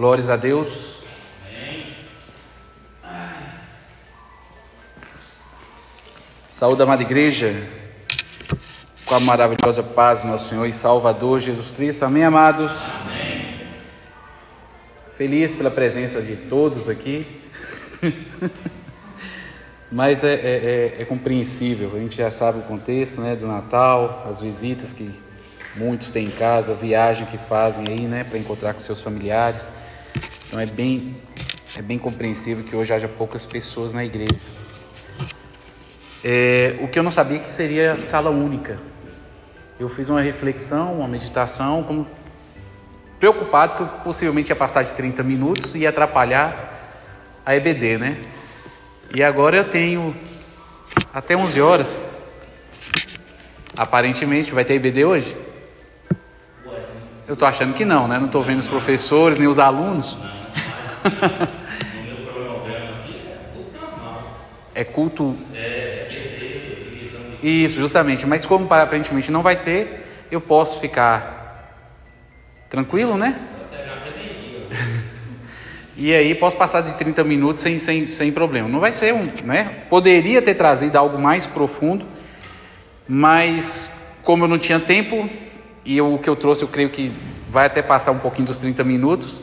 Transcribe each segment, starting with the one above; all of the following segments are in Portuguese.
Glórias a Deus. Saúde, amada igreja, com a maravilhosa paz do nosso Senhor e Salvador Jesus Cristo. Amém, amados? Amém. Feliz pela presença de todos aqui. Mas é compreensível, a gente já sabe o contexto, né, do Natal, as visitas que muitos têm em casa, a viagem que fazem aí, né, para encontrar com seus familiares. Então é bem compreensível que hoje haja poucas pessoas na igreja. O que eu não sabia que seria sala única. Eu fiz uma reflexão, uma meditação, como preocupado que eu possivelmente ia passar de 30 minutos e ia atrapalhar a EBD, né? E agora eu tenho até 11 horas. Aparentemente, vai ter EBD hoje? Eu tô achando que não, né? Não tô vendo os professores, nem os alunos. No meu cronograma aqui é culto normal. É culto... divisão de... Isso, justamente. Mas como aparentemente não vai ter, eu posso ficar tranquilo, né? E aí posso passar de 30 minutos sem problema. Não vai ser né? Poderia ter trazido algo mais profundo, mas como eu não tinha tempo, e o que eu trouxe eu creio que vai até passar um pouquinho dos 30 minutos,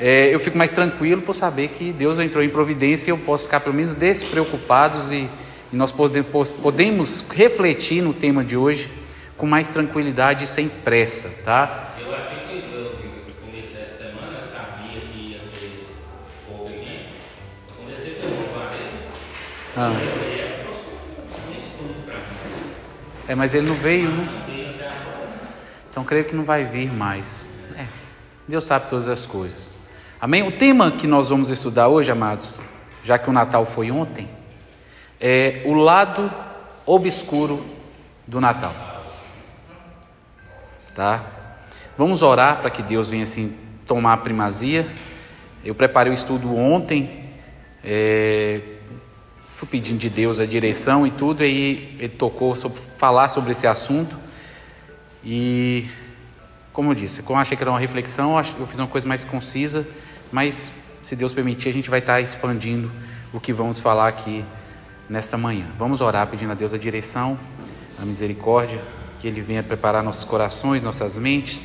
eu fico mais tranquilo por saber que Deus entrou em providência e eu posso ficar pelo menos despreocupados e nós podemos refletir no tema de hoje com mais tranquilidade e sem pressa, tá? Eu aqui que eu comecei essa semana, eu sabia que ia ter pouco aqui. Eu comecei pelo Varese. Eu trouxe um estudo para mim. Mas ele não veio, né? Não veio até agora. Então creio que não vai vir mais. Deus sabe todas as coisas. Amém? O tema que nós vamos estudar hoje, amados, já que o Natal foi ontem, é o lado obscuro do Natal. Tá? Vamos orar para que Deus venha assim tomar a primazia. Eu preparei o estudo ontem, fui pedindo de Deus a direção e tudo, e ele tocou falar sobre esse assunto. E como eu disse, como eu achei que era uma reflexão, eu fiz uma coisa mais concisa, mas se Deus permitir, a gente vai estar expandindo o que vamos falar aqui nesta manhã. Vamos orar pedindo a Deus a direção, a misericórdia, que Ele venha preparar nossos corações, nossas mentes,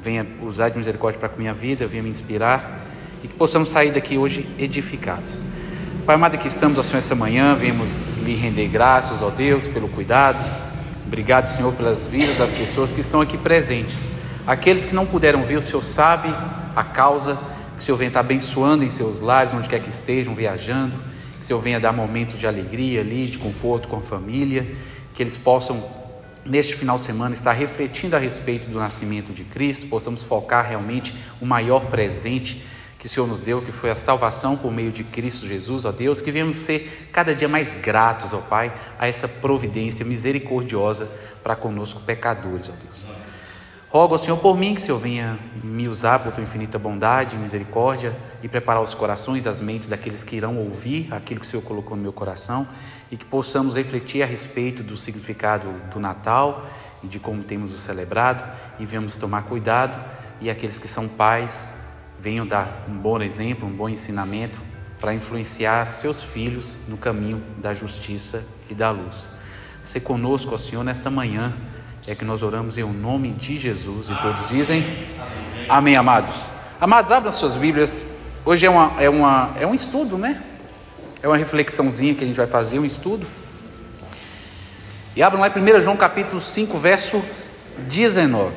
venha usar de misericórdia para a minha vida, venha me inspirar e que possamos sair daqui hoje edificados. Pai amado, aqui estamos, ó Senhor, essa manhã, viemos lhe render graças, ó Deus, pelo cuidado. Obrigado, Senhor, pelas vidas das pessoas que estão aqui presentes. Aqueles que não puderam vir, o Senhor sabe a causa, que o Senhor venha estar abençoando em seus lares, onde quer que estejam, viajando, que o Senhor venha dar momentos de alegria ali, de conforto com a família, que eles possam, neste final de semana, estar refletindo a respeito do nascimento de Cristo, possamos focar realmente o maior presente que o Senhor nos deu, que foi a salvação por meio de Cristo Jesus, ó Deus, que venhamos ser cada dia mais gratos, ó Pai, a essa providência misericordiosa para conosco pecadores, ó Deus. Rogo ao Senhor por mim, que o Senhor venha me usar por tua infinita bondade e misericórdia e preparar os corações, as mentes daqueles que irão ouvir aquilo que o Senhor colocou no meu coração e que possamos refletir a respeito do significado do Natal e de como temos o celebrado e venhamos tomar cuidado, e aqueles que são pais venham dar um bom exemplo, um bom ensinamento para influenciar seus filhos no caminho da justiça e da luz. Se conosco, ó Senhor, nesta manhã, é que nós oramos em nome de Jesus, e todos dizem amém, amados. Amados, abram suas Bíblias. Hoje é um estudo, né? É uma reflexãozinha que a gente vai fazer, um estudo. E abram lá em 1 João capítulo 5, verso 19.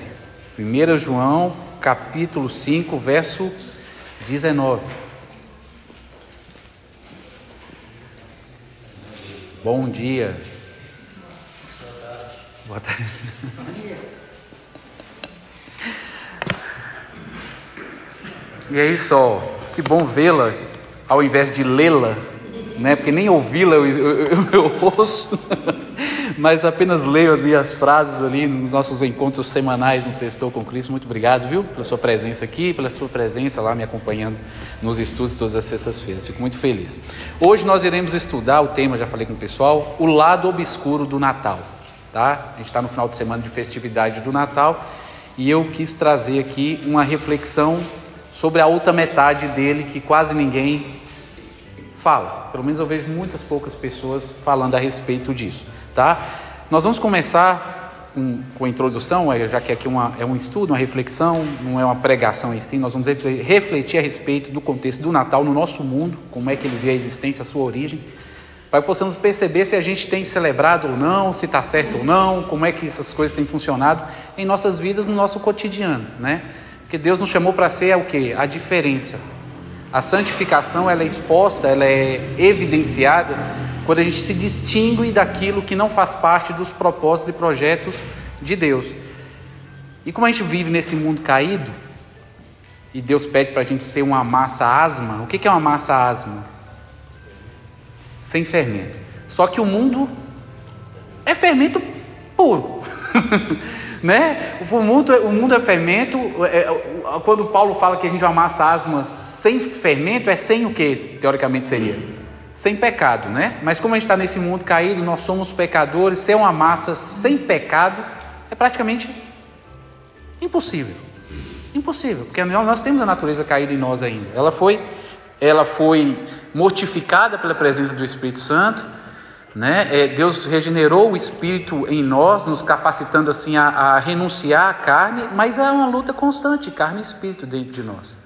1 João capítulo 5, verso 19. Bom dia. Boa tarde. E aí só, que bom vê-la ao invés de lê-la, né? Porque nem ouvi-la eu ouço, mas apenas leio ali as frases ali nos nossos encontros semanais no Sextou com Cristo. Muito obrigado, viu? Pela sua presença aqui, pela sua presença lá me acompanhando nos estudos todas as sextas-feiras. Fico muito feliz. Hoje nós iremos estudar o tema, já falei com o pessoal, o lado obscuro do Natal. Tá? A gente está no final de semana de festividade do Natal e eu quis trazer aqui uma reflexão sobre a outra metade dele que quase ninguém fala. Pelo menos eu vejo muitas poucas pessoas falando a respeito disso, tá? Nós vamos começar com a introdução, já que aqui é um estudo, uma reflexão, não é uma pregação em si. Nós vamos refletir a respeito do contexto do Natal no nosso mundo, como é que ele vê a existência, a sua origem, para que possamos perceber se a gente tem celebrado ou não, se está certo ou não, como é que essas coisas têm funcionado em nossas vidas, no nosso cotidiano, né? Porque Deus nos chamou para ser o quê? A diferença. A santificação, ela é exposta, ela é evidenciada quando a gente se distingue daquilo que não faz parte dos propósitos e projetos de Deus. E como a gente vive nesse mundo caído, e Deus pede para a gente ser uma massa asma, o que é uma massa asma? Sem fermento. Só que o mundo é fermento puro. Né? O mundo é fermento. Quando Paulo fala que a gente é uma massa asma sem fermento, é sem o que teoricamente seria? Sem pecado, né? Mas como a gente está nesse mundo caído, nós somos pecadores, ser uma massa sem pecado é praticamente impossível. Impossível, porque nós temos a natureza caída em nós ainda. Ela foi mortificada pela presença do Espírito Santo, né? Deus regenerou o Espírito em nós, nos capacitando assim a renunciar à carne, mas é uma luta constante, carne e Espírito dentro de nós.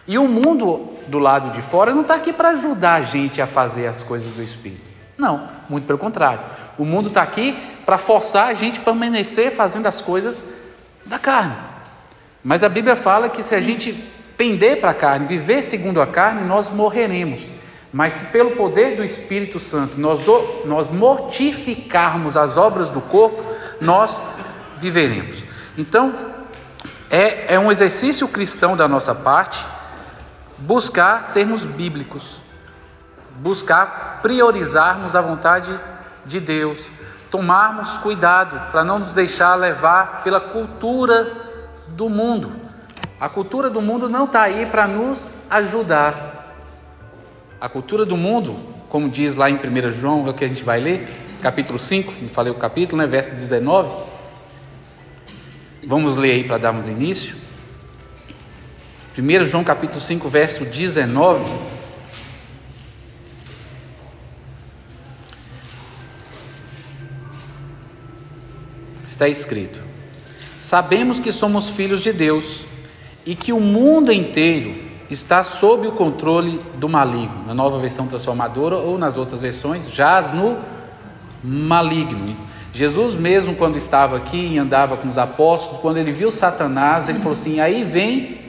E o mundo do lado de fora não está aqui para ajudar a gente a fazer as coisas do Espírito. Não, muito pelo contrário. O mundo está aqui para forçar a gente a permanecer fazendo as coisas da carne. Mas a Bíblia fala que se a gente pender para a carne, viver segundo a carne, nós morreremos. Mas se pelo poder do Espírito Santo nós mortificarmos as obras do corpo, nós viveremos. Então, é um exercício cristão da nossa parte buscar sermos bíblicos, buscar priorizarmos a vontade de Deus, tomarmos cuidado para não nos deixar levar pela cultura do mundo. A cultura do mundo não está aí para nos ajudar. A cultura do mundo, como diz lá em 1 João, é o que a gente vai ler, capítulo 5, não falei o capítulo, né? Verso 19. Vamos ler aí para darmos início. 1 João capítulo 5, verso 19. Está escrito: sabemos que somos filhos de Deus e que o mundo inteiro está sob o controle do maligno. Na nova versão transformadora ou nas outras versões, jaz no maligno. Jesus mesmo, quando estava aqui e andava com os apóstolos, quando ele viu Satanás, ele falou assim: aí vem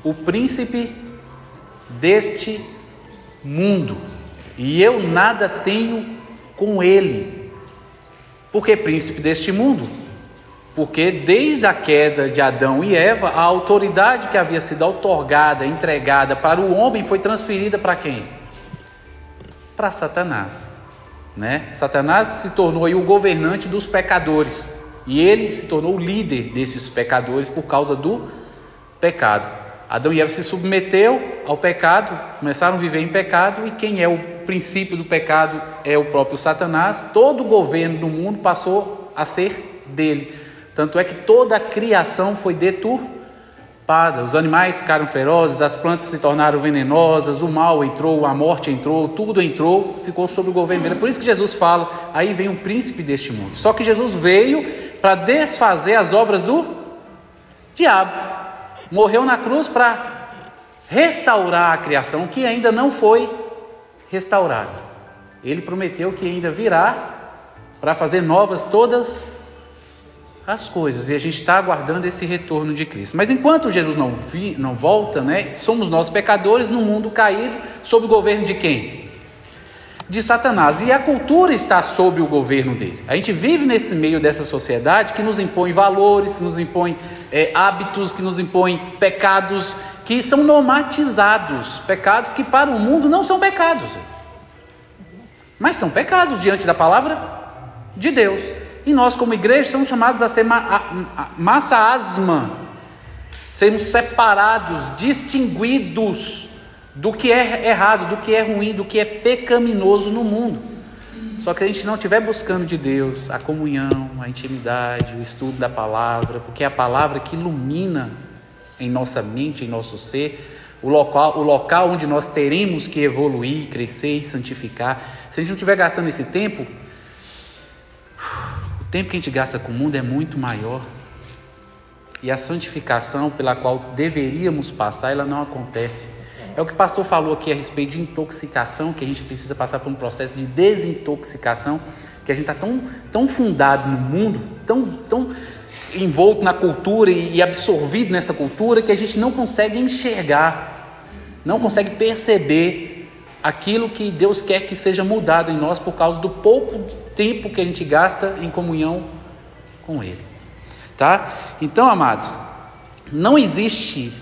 o príncipe deste mundo e eu nada tenho com ele. Por que príncipe deste mundo? Porque desde a queda de Adão e Eva, a autoridade que havia sido outorgada, entregada para o homem, foi transferida para quem? Para Satanás, né? Satanás se tornou aí o governante dos pecadores, e ele se tornou o líder desses pecadores por causa do pecado. Adão e Eva se submeteu ao pecado, começaram a viver em pecado, e quem é o princípio do pecado é o próprio Satanás. Todo o governo do mundo passou a ser dele. Tanto é que toda a criação foi deturpada, os animais ficaram ferozes, as plantas se tornaram venenosas, o mal entrou, a morte entrou, tudo entrou, ficou sob o governo dele. Por isso que Jesus fala, aí vem o príncipe deste mundo. Só que Jesus veio para desfazer as obras do diabo, morreu na cruz para restaurar a criação que ainda não foi restaurada. Ele prometeu que ainda virá para fazer novas todas as coisas, e a gente está aguardando esse retorno de Cristo. Mas enquanto Jesus não volta, né, somos nós pecadores no mundo caído, sob o governo de quem? De Satanás. E a cultura está sob o governo dele. A gente vive nesse meio dessa sociedade que nos impõe valores, que nos impõe hábitos, que nos impõe pecados que são normatizados, pecados que para o mundo não são pecados, mas são pecados diante da palavra de Deus. E nós, como igreja, somos chamados a ser massa asma, sermos separados, distinguidos do que é errado, do que é ruim, do que é pecaminoso no mundo. Só que se a gente não estiver buscando de Deus a comunhão, a intimidade, o estudo da palavra, porque é a palavra que ilumina em nossa mente, em nosso ser, o local onde nós teremos que evoluir, crescer e santificar. Se a gente não estiver gastando esse tempo, o tempo que a gente gasta com o mundo é muito maior. E a santificação pela qual deveríamos passar, ela não acontece. É o que o pastor falou aqui a respeito de intoxicação, que a gente precisa passar por um processo de desintoxicação, que a gente está tão fundado no mundo, tão envolto na cultura e absorvido nessa cultura, que a gente não consegue enxergar, não consegue perceber aquilo que Deus quer que seja mudado em nós por causa do pouco tempo que a gente gasta em comunhão com Ele. Tá? Então, amados, não existe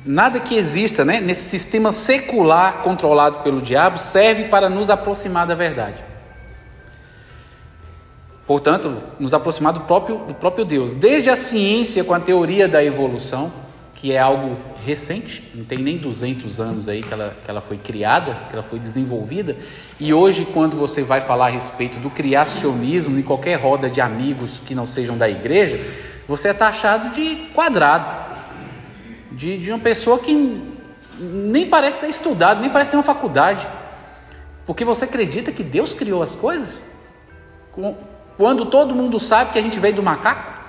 nada que exista, né, nesse sistema secular controlado pelo diabo serve para nos aproximar da verdade. Portanto, nos aproximar do próprio Deus. Desde a ciência com a teoria da evolução, que é algo recente, não tem nem 200 anos aí que ela foi criada, que ela foi desenvolvida, e hoje quando você vai falar a respeito do criacionismo em qualquer roda de amigos que não sejam da igreja, você é taxado de quadrado, de uma pessoa que nem parece ser estudado, nem parece ter uma faculdade, porque você acredita que Deus criou as coisas? Quando todo mundo sabe que a gente veio do macaco,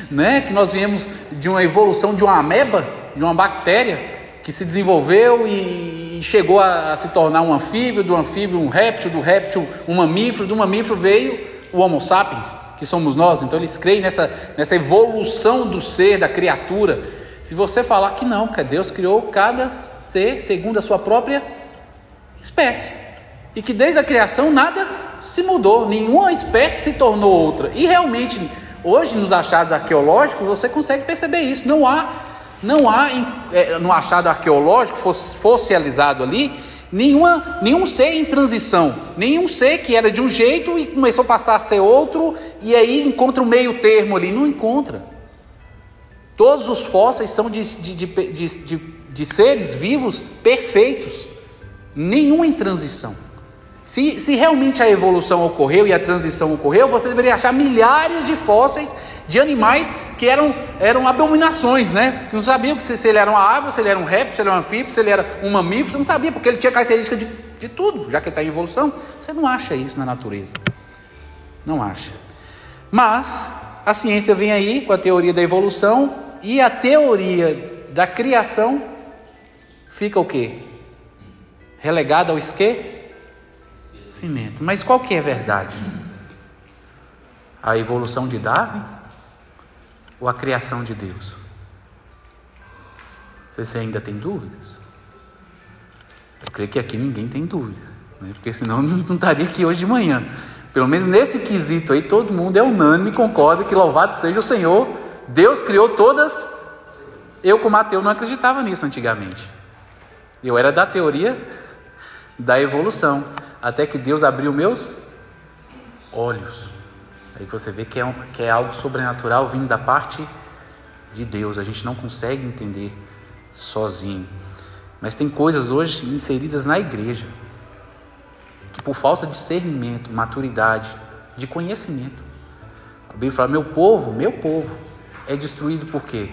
né? Que nós viemos de uma evolução de uma ameba, de uma bactéria que se desenvolveu e chegou a se tornar um anfíbio, do anfíbio um réptil, do réptil um mamífero, do mamífero veio o Homo sapiens, que somos nós. Então eles creem nessa evolução do ser, da criatura. Se você falar que não, que Deus criou cada ser segundo a sua própria espécie, e que desde a criação nada se mudou, nenhuma espécie se tornou outra. E realmente, hoje nos achados arqueológicos, você consegue perceber isso. Não há no achado arqueológico fossializado ali, nenhum ser em transição, nenhum ser que era de um jeito e começou a passar a ser outro, e aí encontra um meio termo ali. Não encontra. Todos os fósseis são de seres vivos perfeitos, nenhum em transição. Se realmente a evolução ocorreu e a transição ocorreu, você deveria achar milhares de fósseis de animais que eram abominações, né? Você não sabia se ele era uma ave, se ele era um réptil, se ele era um anfíbio, se ele era um mamífero. Você não sabia, porque ele tinha característica de tudo, já que ele está em evolução. Você não acha isso na natureza. Não acha. Mas a ciência vem aí com a teoria da evolução, e a teoria da criação fica o quê? Relegada ao esquecimento. Mas qual que é a verdade? A evolução de Darwin ou a criação de Deus? Você ainda tem dúvidas? Eu creio que aqui ninguém tem dúvida, né? Porque senão não estaria aqui hoje de manhã. Pelo menos nesse quesito aí, todo mundo é unânime e concorda que louvado seja o Senhor, Deus criou todas. Eu, como ateu, não acreditava nisso antigamente. Eu era da teoria da evolução, até que Deus abriu meus olhos. Aí você vê que é algo sobrenatural vindo da parte de Deus. A gente não consegue entender sozinho. Mas tem coisas hoje inseridas na igreja que, por falta de discernimento, maturidade, de conhecimento, a Bíblia fala: meu povo é destruído por quê?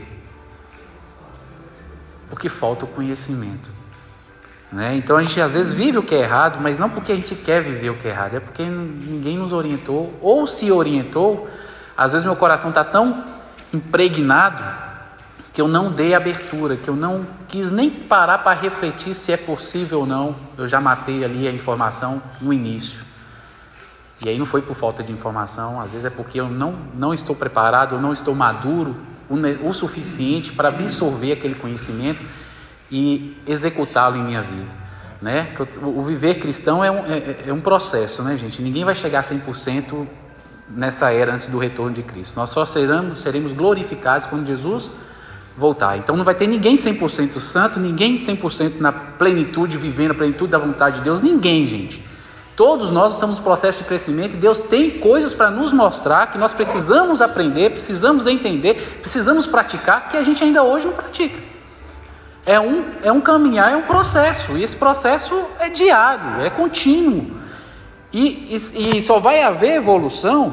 Porque falta o conhecimento. Né? Então a gente às vezes vive o que é errado, mas não porque a gente quer viver o que é errado, é porque ninguém nos orientou, ou se orientou. Às vezes meu coração está tão impregnado que eu não dei abertura, que eu não quis nem parar para refletir se é possível ou não. Eu já matei ali a informação no início, e aí não foi por falta de informação, às vezes é porque eu não estou preparado, eu não estou maduro o suficiente para absorver aquele conhecimento e executá-lo em minha vida, né? O viver cristão é um processo, né, gente? Ninguém vai chegar a 100% nessa era antes do retorno de Cristo. Nós só seremos glorificados quando Jesus voltar. Então não vai ter ninguém 100% santo, ninguém 100% na plenitude, vivendo a plenitude da vontade de Deus. Ninguém, gente. Todos nós estamos no processo de crescimento, e Deus tem coisas para nos mostrar que nós precisamos aprender, precisamos entender, precisamos praticar, que a gente ainda hoje não pratica. É um caminhar, é um processo, e esse processo é diário, é contínuo, e só vai haver evolução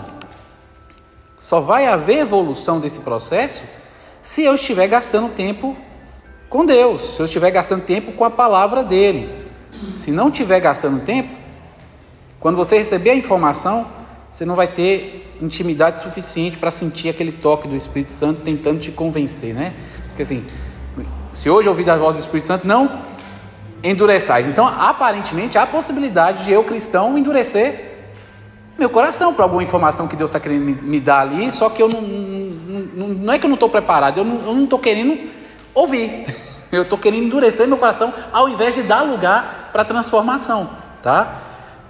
desse processo se eu estiver gastando tempo com Deus, se eu estiver gastando tempo com a palavra dele. Se não estiver gastando tempo, quando você receber a informação, você não vai ter intimidade suficiente para sentir aquele toque do Espírito Santo tentando te convencer, né? Porque assim, se hoje ouvir a voz do Espírito Santo, não endureçais. Então, aparentemente, há a possibilidade de eu, cristão, endurecer meu coração para alguma informação que Deus está querendo me dar ali, só que eu não é que eu não estou preparado, eu não estou querendo ouvir, eu estou querendo endurecer meu coração ao invés de dar lugar para transformação, tá?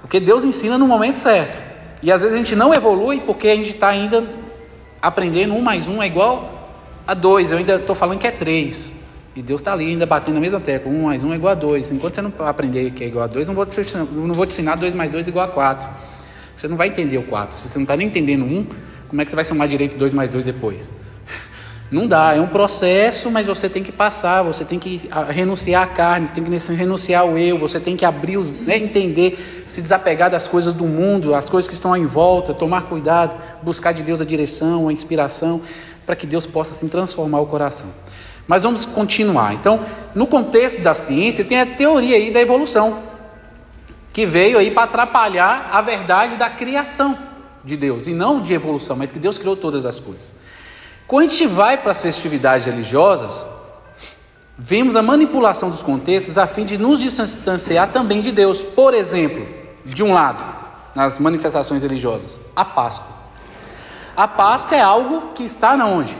Porque Deus ensina no momento certo, e às vezes a gente não evolui porque a gente está ainda aprendendo 1 mais 1 é igual a 2, eu ainda estou falando que é 3, e Deus está ali ainda batendo na mesma tecla, 1 mais 1 é igual a 2, enquanto você não aprender que é igual a 2, não vou te ensinar 2 mais 2 é igual a 4, você não vai entender o 4, se você não está nem entendendo 1, como é que você vai somar direito 2 mais 2 depois? Não dá, é um processo, mas você tem que passar, você tem que renunciar à carne, você tem que renunciar ao eu, você tem que abrir, entender, se desapegar das coisas do mundo, as coisas que estão em volta, tomar cuidado, buscar de Deus a direção, a inspiração, para que Deus possa assim transformar o coração. Mas vamos continuar. Então, no contexto da ciência, tem a teoria aí da evolução, que veio aí para atrapalhar a verdade da criação de Deus, e não de evolução, mas que Deus criou todas as coisas. Quando a gente vai para as festividades religiosas, vemos a manipulação dos contextos a fim de nos distanciar também de Deus. Por exemplo, de um lado, nas manifestações religiosas, a Páscoa. A Páscoa é algo que está na onde?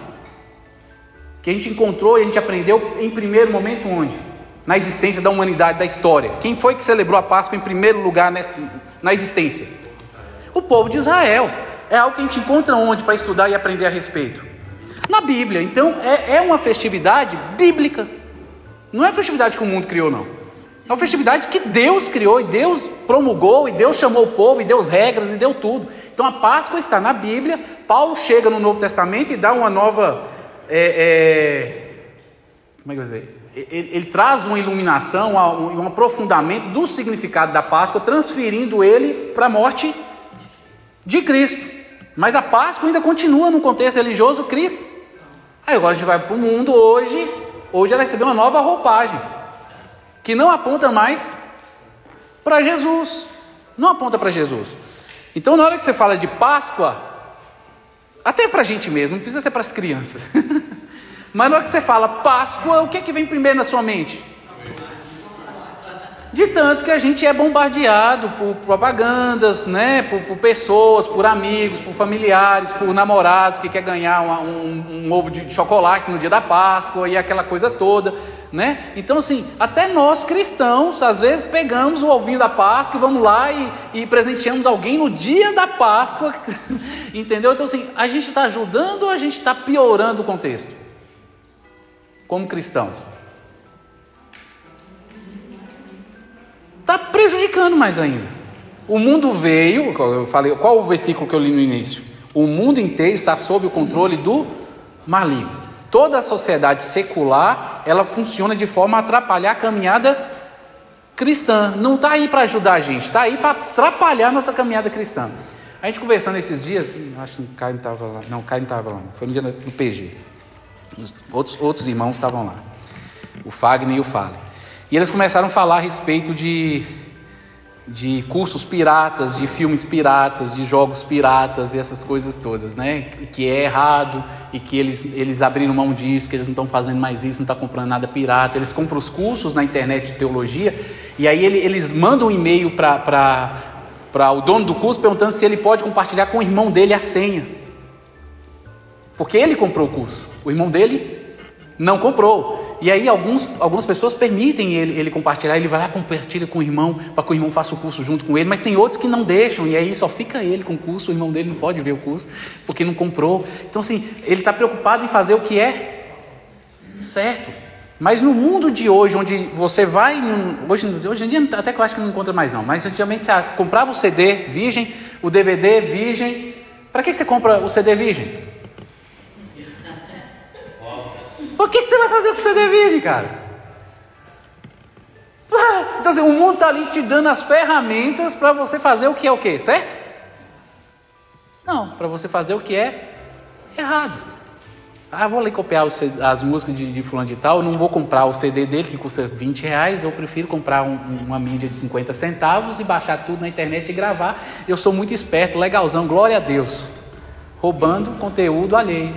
Que a gente encontrou e a gente aprendeu em primeiro momento onde? Na existência da humanidade, da história. Quem foi que celebrou a Páscoa em primeiro lugar na existência? O povo de Israel. É algo que a gente encontra onde para estudar e aprender a respeito? Na Bíblia. Então é uma festividade bíblica. Não é a festividade que o mundo criou, não. É uma festividade que Deus criou, e Deus promulgou, e Deus chamou o povo, e deu regras, e deu tudo. Então a Páscoa está na Bíblia. Paulo chega no Novo Testamento e dá uma nova... como é que eu vou dizer? Ele traz uma iluminação, um aprofundamento do significado da Páscoa, transferindo ele para a morte de Cristo. Mas a Páscoa ainda continua no contexto religioso cristão. Aí agora a gente vai para o mundo hoje ela recebeu uma nova roupagem, que não aponta mais para Jesus. Não aponta para Jesus. Então na hora que você fala de Páscoa, até para a gente mesmo, não precisa ser para as crianças. Mas na hora que você fala Páscoa, o que é que vem primeiro na sua mente? De tanto que a gente é bombardeado por propagandas, né? por pessoas, por amigos, por familiares, por namorados que quer ganhar um ovo de chocolate no dia da Páscoa e aquela coisa toda, né? Então assim, até nós cristãos, às vezes pegamos o ovinho da Páscoa e vamos lá e presenteamos alguém no dia da Páscoa, entendeu? Então assim, a gente está ajudando ou a gente está piorando o contexto? Como cristãos, está prejudicando mais ainda. O mundo veio, eu falei, qual o versículo que eu li no início? O mundo inteiro está sob o controle do maligno. Toda a sociedade secular, ela funciona de forma a atrapalhar a caminhada cristã. Não está aí para ajudar a gente, está aí para atrapalhar a nossa caminhada cristã. A gente conversando esses dias, acho que o Caio não estava lá, não, Caio não estava lá, foi no dia do PG. Outros irmãos estavam lá, o Fagner e o Fale, e eles começaram a falar a respeito de cursos piratas, de filmes piratas, de jogos piratas e essas coisas todas, né? Que é errado e que eles abriram mão disso, que eles não estão fazendo mais isso, não estão comprando nada pirata. Eles compram os cursos na internet de teologia e aí eles mandam um e-mail para o dono do curso perguntando se ele pode compartilhar com o irmão dele a senha, porque ele comprou o curso, o irmão dele não comprou. E aí algumas pessoas permitem ele compartilhar, ele vai lá e compartilha com o irmão, para que o irmão faça o curso junto com ele, mas tem outros que não deixam, e aí só fica ele com o curso, o irmão dele não pode ver o curso, porque não comprou. Então assim, ele está preocupado em fazer o que é certo. Mas no mundo de hoje, onde você vai, hoje em dia até que eu acho que não encontra mais não, mas antigamente você comprava o CD virgem, o DVD virgem. Para que você compra o CD virgem? Por que você vai fazer com o CD virgem, cara? Então assim, o mundo está ali te dando as ferramentas para você fazer o que é o quê? Certo? Não, para você fazer o que é errado. Vou ali copiar as músicas de fulano de tal, não vou comprar o CD dele que custa R$20, eu prefiro comprar uma mídia de 50 centavos e baixar tudo na internet e gravar. Eu sou muito esperto, legalzão, glória a Deus, roubando conteúdo alheio,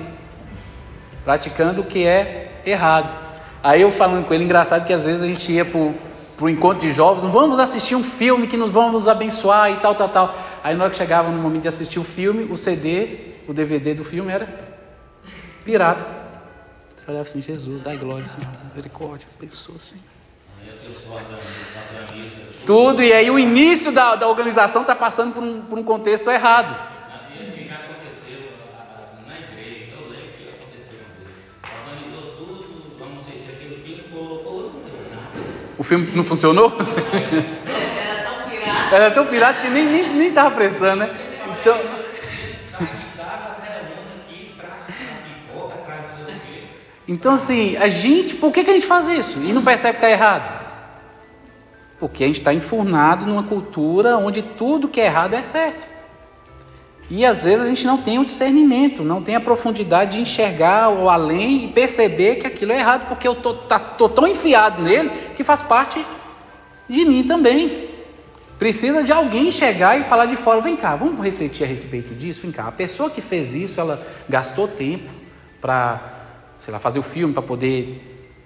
praticando o que é errado. Aí eu falando com ele, engraçado que às vezes a gente ia pro encontro de jovens, vamos assistir um filme que nos vamos nos abençoar e tal. Aí na hora que chegava no momento de assistir o filme, o CD, o DVD do filme era pirata. Você olhava assim, Jesus, dai glória, Senhor, misericórdia, abençoa, Senhor. Tudo, e aí o início da organização está passando por um contexto errado. O que aconteceu na igreja, eu lembro que aconteceu uma vez. Organizou tudo, vamos assistir aquele filme, colocou, não deu nada. O filme não funcionou? Era tão pirata que nem estava prestando, né? Então... Então assim, por que a gente faz isso? E não percebe que está errado? Porque a gente está enfurnado numa cultura onde tudo que é errado é certo. E às vezes a gente não tem o discernimento, não tem a profundidade de enxergar o além e perceber que aquilo é errado, porque eu tô tão enfiado nele que faz parte de mim também. Precisa de alguém chegar e falar de fora, vem cá, vamos refletir a respeito disso, vem cá. A pessoa que fez isso, ela gastou tempo para, fazer o filme, para poder,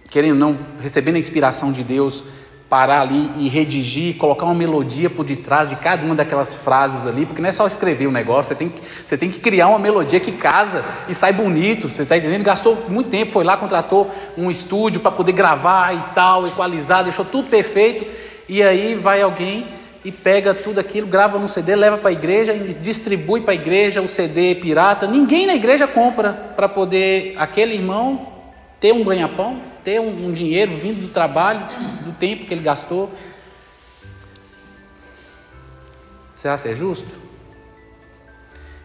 querendo ou não, recebendo a inspiração de Deus, parar ali e redigir, colocar uma melodia por detrás de cada uma daquelas frases ali, porque não é só escrever o negócio, você tem que criar uma melodia que casa e sai bonito, você está entendendo? Gastou muito tempo, foi lá, contratou um estúdio para poder gravar e tal, equalizar, deixou tudo perfeito, e aí vai alguém e pega tudo aquilo, grava num CD, leva para a igreja e distribui para a igreja o CD pirata. Ninguém na igreja compra para poder aquele irmão ter um ganha-pão, ter um dinheiro vindo do trabalho, do tempo que ele gastou. Será que é justo?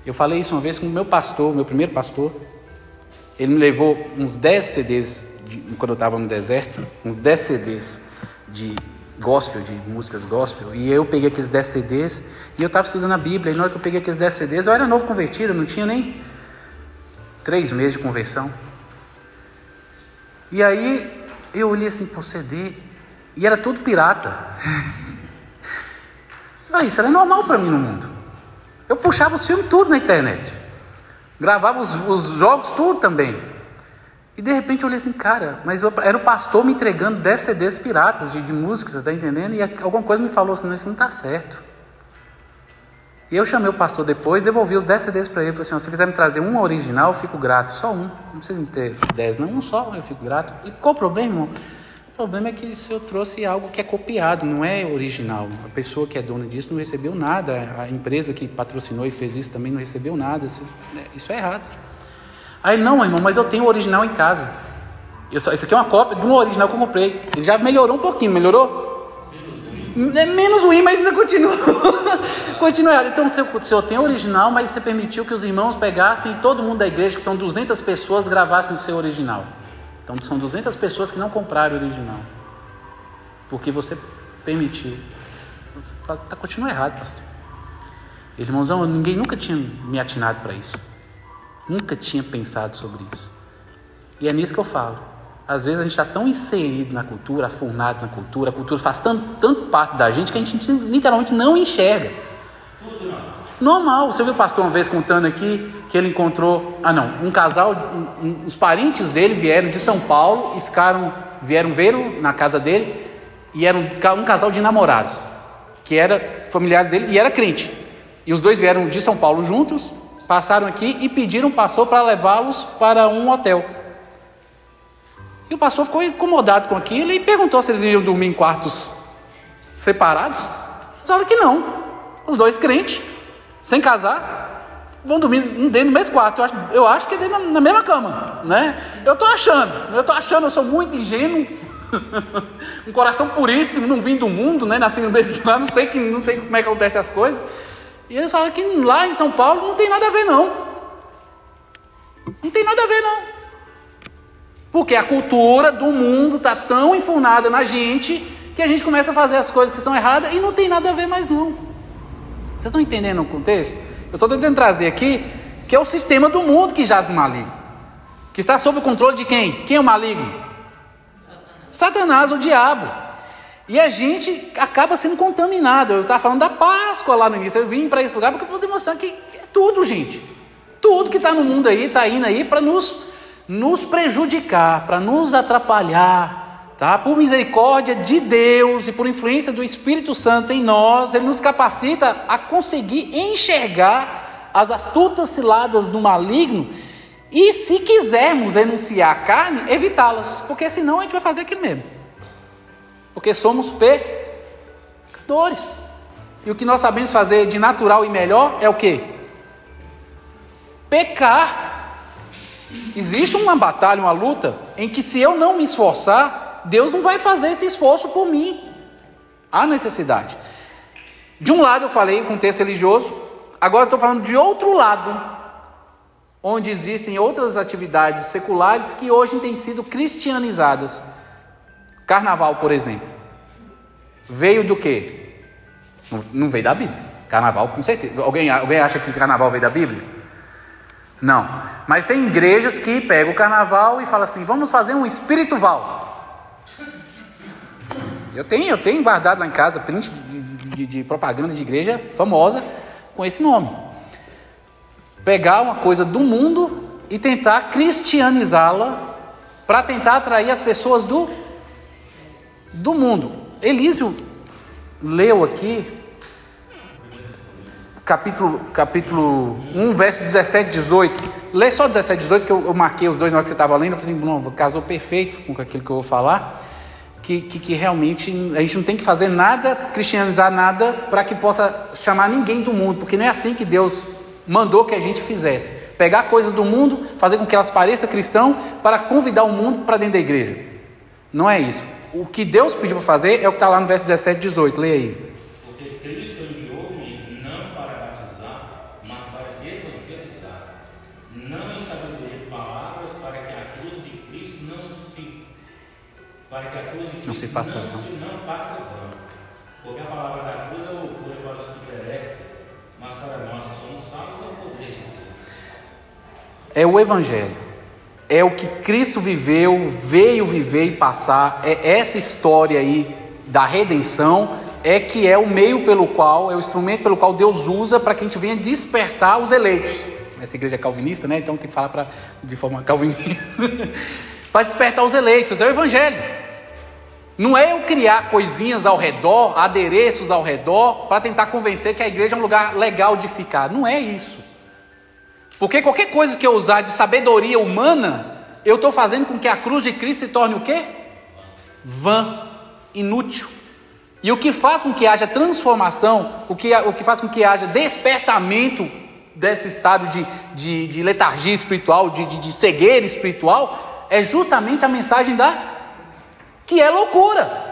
Eu falei isso uma vez com o meu pastor, meu primeiro pastor. Ele me levou uns 10 CDs, quando eu estava no deserto, uns 10 CDs de gospel, de músicas gospel, e eu peguei aqueles 10 CDs, e eu estava estudando a Bíblia, e na hora que eu peguei aqueles 10 CDs, eu era novo convertido, eu não tinha nem 3 meses de conversão, e aí eu olhei assim, CD, e era tudo pirata. Isso era normal para mim no mundo. Eu puxava os filmes tudo na internet, gravava os jogos tudo também. E de repente eu olhei assim, cara, mas era o pastor me entregando 10 CDs piratas de música, você está entendendo? E alguma coisa me falou assim, não, isso não está certo. E eu chamei o pastor depois, devolvi os 10 CDs para ele, falei assim, se você quiser me trazer um original, eu fico grato, só um, não precisa ter 10 não, um só, eu fico grato. E qual o problema, irmão? O problema é que se eu trouxe algo que é copiado, não é original. A pessoa que é dona disso não recebeu nada, a empresa que patrocinou e fez isso também não recebeu nada, isso é errado. Aí, não, irmão, mas eu tenho o original em casa. Isso aqui é uma cópia de um original que eu comprei. Ele já melhorou um pouquinho, melhorou? Menos ruim, mas ainda continua. Continua errado. Então, o senhor tem o original, mas você permitiu que os irmãos pegassem, todo mundo da igreja, que são 200 pessoas, gravassem o seu original. Então, são 200 pessoas que não compraram o original. Porque você permitiu. Continua errado, pastor. Irmãozão, ninguém nunca tinha me atinado para isso. Nunca tinha pensado sobre isso. E é nisso que eu falo. Às vezes a gente está tão inserido na cultura, afurnado na cultura, a cultura faz tanto parte da gente que a gente literalmente não enxerga. Tudo normal. Você viu o pastor uma vez contando aqui que ele encontrou, um casal, os parentes dele vieram de São Paulo e vieram vê-lo na casa dele, e era um casal de namorados, que era familiares dele e era crente. E os dois vieram de São Paulo juntos, passaram aqui e pediram o pastor para levá-los para um hotel. E o pastor ficou incomodado com aquilo e perguntou se eles iriam dormir em quartos separados. Eles falaram que não. Os dois crentes, sem casar, vão dormir dentro do mesmo quarto. Eu acho que é dentro na mesma cama, né? Eu tô achando, eu sou muito ingênuo, um coração puríssimo, não vim do mundo, né? Nasci no berço de lá, não sei como é que acontecem as coisas. E eles falaram que lá em São Paulo não tem nada a ver, não. Não tem nada a ver, não. Porque a cultura do mundo está tão enfurnada na gente que a gente começa a fazer as coisas que são erradas e não tem nada a ver mais, não. Vocês estão entendendo o contexto? Eu só estou tentando trazer aqui que é o sistema do mundo que jaz no maligno. Que está sob o controle de quem? Quem é o maligno? Satanás, o diabo. E a gente acaba sendo contaminado. Eu estava falando da Páscoa lá no início. Eu vim para esse lugar porque eu posso demonstrar que é tudo, gente. Tudo que está no mundo aí, está indo aí para nos prejudicar, para nos atrapalhar, tá? Por misericórdia de Deus e por influência do Espírito Santo em nós, Ele nos capacita a conseguir enxergar as astutas ciladas do maligno e, se quisermos renunciar à carne, evitá-las, porque senão a gente vai fazer aquilo mesmo, porque somos pecadores. E o que nós sabemos fazer de natural e melhor é o quê? Pecar. Existe uma batalha, uma luta, em que se eu não me esforçar, Deus não vai fazer esse esforço por mim. Há necessidade. De um lado eu falei com um texto religioso, agora estou falando de outro lado, onde existem outras atividades seculares que hoje têm sido cristianizadas. Carnaval, por exemplo, veio do quê? Não veio da Bíblia. Carnaval, com certeza. Alguém acha que carnaval veio da Bíblia? Não, mas tem igrejas que pegam o carnaval e falam assim: vamos fazer um espiritual. Eu tenho guardado lá em casa print de propaganda de igreja famosa com esse nome. Pegar uma coisa do mundo e tentar cristianizá-la para tentar atrair as pessoas do mundo. Elísio leu aqui capítulo 1, verso 17 e 18. Lê só 17 e 18, que eu marquei os dois na hora que você estava lendo. Eu falei assim: não, casou perfeito com aquilo que eu vou falar. Que realmente a gente não tem que fazer nada, cristianizar nada, para que possa chamar ninguém do mundo, porque não é assim que Deus mandou que a gente fizesse. Pegar coisas do mundo, fazer com que elas pareçam cristão, para convidar o mundo para dentro da igreja. Não é isso. O que Deus pediu para fazer é o que está lá no verso 17 e 18. Leia aí. Porque Cristo enviou-me não para batizar, mas para evangelizar, não em sabedoria de palavras, para que a cruz de Cristo não se faça vã. Porque a palavra da cruz é loucura para os que perecem, mas para nós que somos salvos é o poder de Deus. É o evangelho. É o que Cristo viveu, veio viver e passar. É essa história aí da redenção, é que é o meio pelo qual, é o instrumento pelo qual Deus usa para que a gente venha despertar os eleitos. Essa igreja é calvinista, né? Então tem que falar de forma calvinista. Para despertar os eleitos, é o evangelho. Não é eu criar coisinhas ao redor, adereços ao redor, para tentar convencer que a igreja é um lugar legal de ficar. Não é isso. Porque qualquer coisa que eu usar de sabedoria humana, eu estou fazendo com que a cruz de Cristo se torne o quê? Vã, inútil. E o que faz com que haja transformação, o que faz com que haja despertamento desse estado de letargia espiritual, de cegueira espiritual, é justamente a mensagem que é loucura.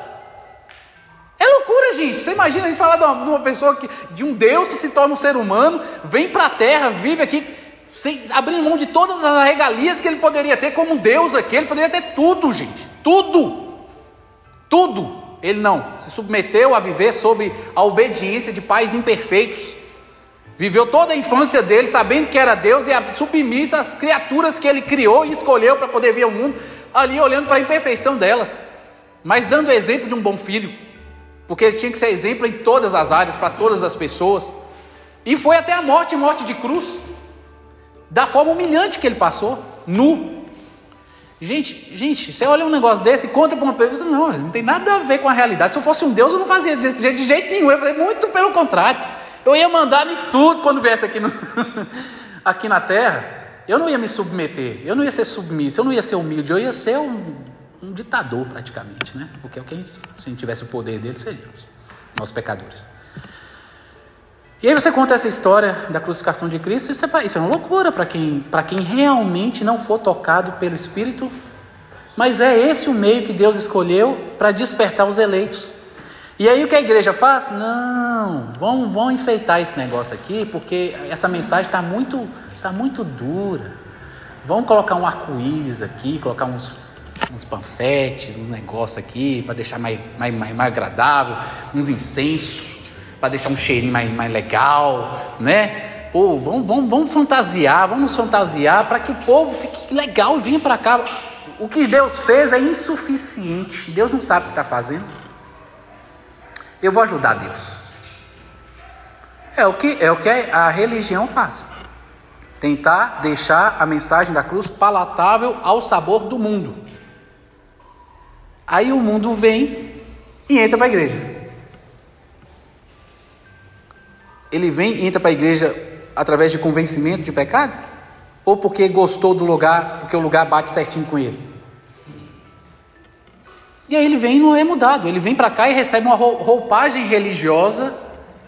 É loucura, gente. Você imagina a gente falar de uma pessoa, de um Deus que se torna um ser humano, vem para a terra, vive aqui, abrindo mão de todas as regalias que ele poderia ter como Deus aqui. Ele poderia ter tudo, gente. Tudo. Ele não. Se submeteu a viver sob a obediência de pais imperfeitos. Viveu toda a infância dele sabendo que era Deus e submisso às criaturas que ele criou e escolheu para poder ver o mundo, ali olhando para a imperfeição delas, mas dando exemplo de um bom filho, porque ele tinha que ser exemplo em todas as áreas, para todas as pessoas, e foi até a morte de cruz, da forma humilhante que ele passou, nu. Gente, você olha um negócio desse e conta para uma pessoa, não tem nada a ver com a realidade. Se eu fosse um Deus, eu não fazia desse jeito, de jeito nenhum. Eu falei, muito pelo contrário, eu ia mandar em tudo quando viesse aqui na terra. Eu não ia me submeter, eu não ia ser submisso, eu não ia ser humilde, eu ia ser um ditador praticamente, né? Porque é o que se a gente tivesse o poder dele, seríamos nós pecadores. E aí você conta essa história da crucificação de Cristo, isso é uma loucura para quem realmente não for tocado pelo Espírito, mas é esse o meio que Deus escolheu para despertar os eleitos. E aí o que a igreja faz? Não, vão enfeitar esse negócio aqui, porque essa mensagem está muito dura. Vamos colocar um arco-íris aqui, colocar uns panfletes, um negócio aqui para deixar mais agradável, uns incensos para deixar um cheirinho mais legal, né? pô, vamos fantasiar para que o povo fique legal e venha para cá. O que Deus fez é insuficiente. Deus não sabe o que está fazendo. Eu vou ajudar Deus. É o que a religião faz. Tentar deixar a mensagem da cruz palatável ao sabor do mundo. Aí o mundo vem e entra para a igreja. Ele vem e entra para a igreja através de convencimento de pecado? Ou porque gostou do lugar, porque o lugar bate certinho com ele? E aí ele vem e não é mudado. Ele vem para cá e recebe uma roupagem religiosa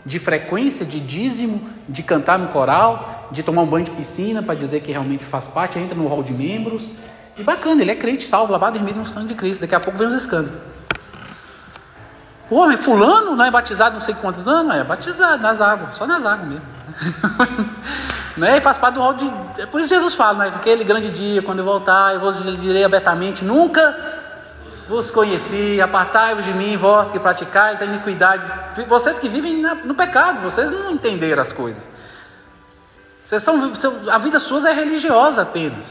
de frequência, de dízimo, de cantar no coral, de tomar um banho de piscina para dizer que realmente faz parte, entra no hall de membros. E bacana, ele é crente, salvo, lavado e remido no sangue de Cristo. Daqui a pouco vem os escândalos. Pô, mas fulano não é batizado não sei quantos anos? É batizado nas águas, só nas águas mesmo. Né? E faz parte do rol de... É por isso que Jesus fala, né? Aquele grande dia, quando eu voltar, eu vos direi abertamente, nunca vos conheci, apartai-vos de mim, vós que praticais a iniquidade. Vocês que vivem no pecado, vocês não entenderam as coisas. A vida sua é religiosa apenas.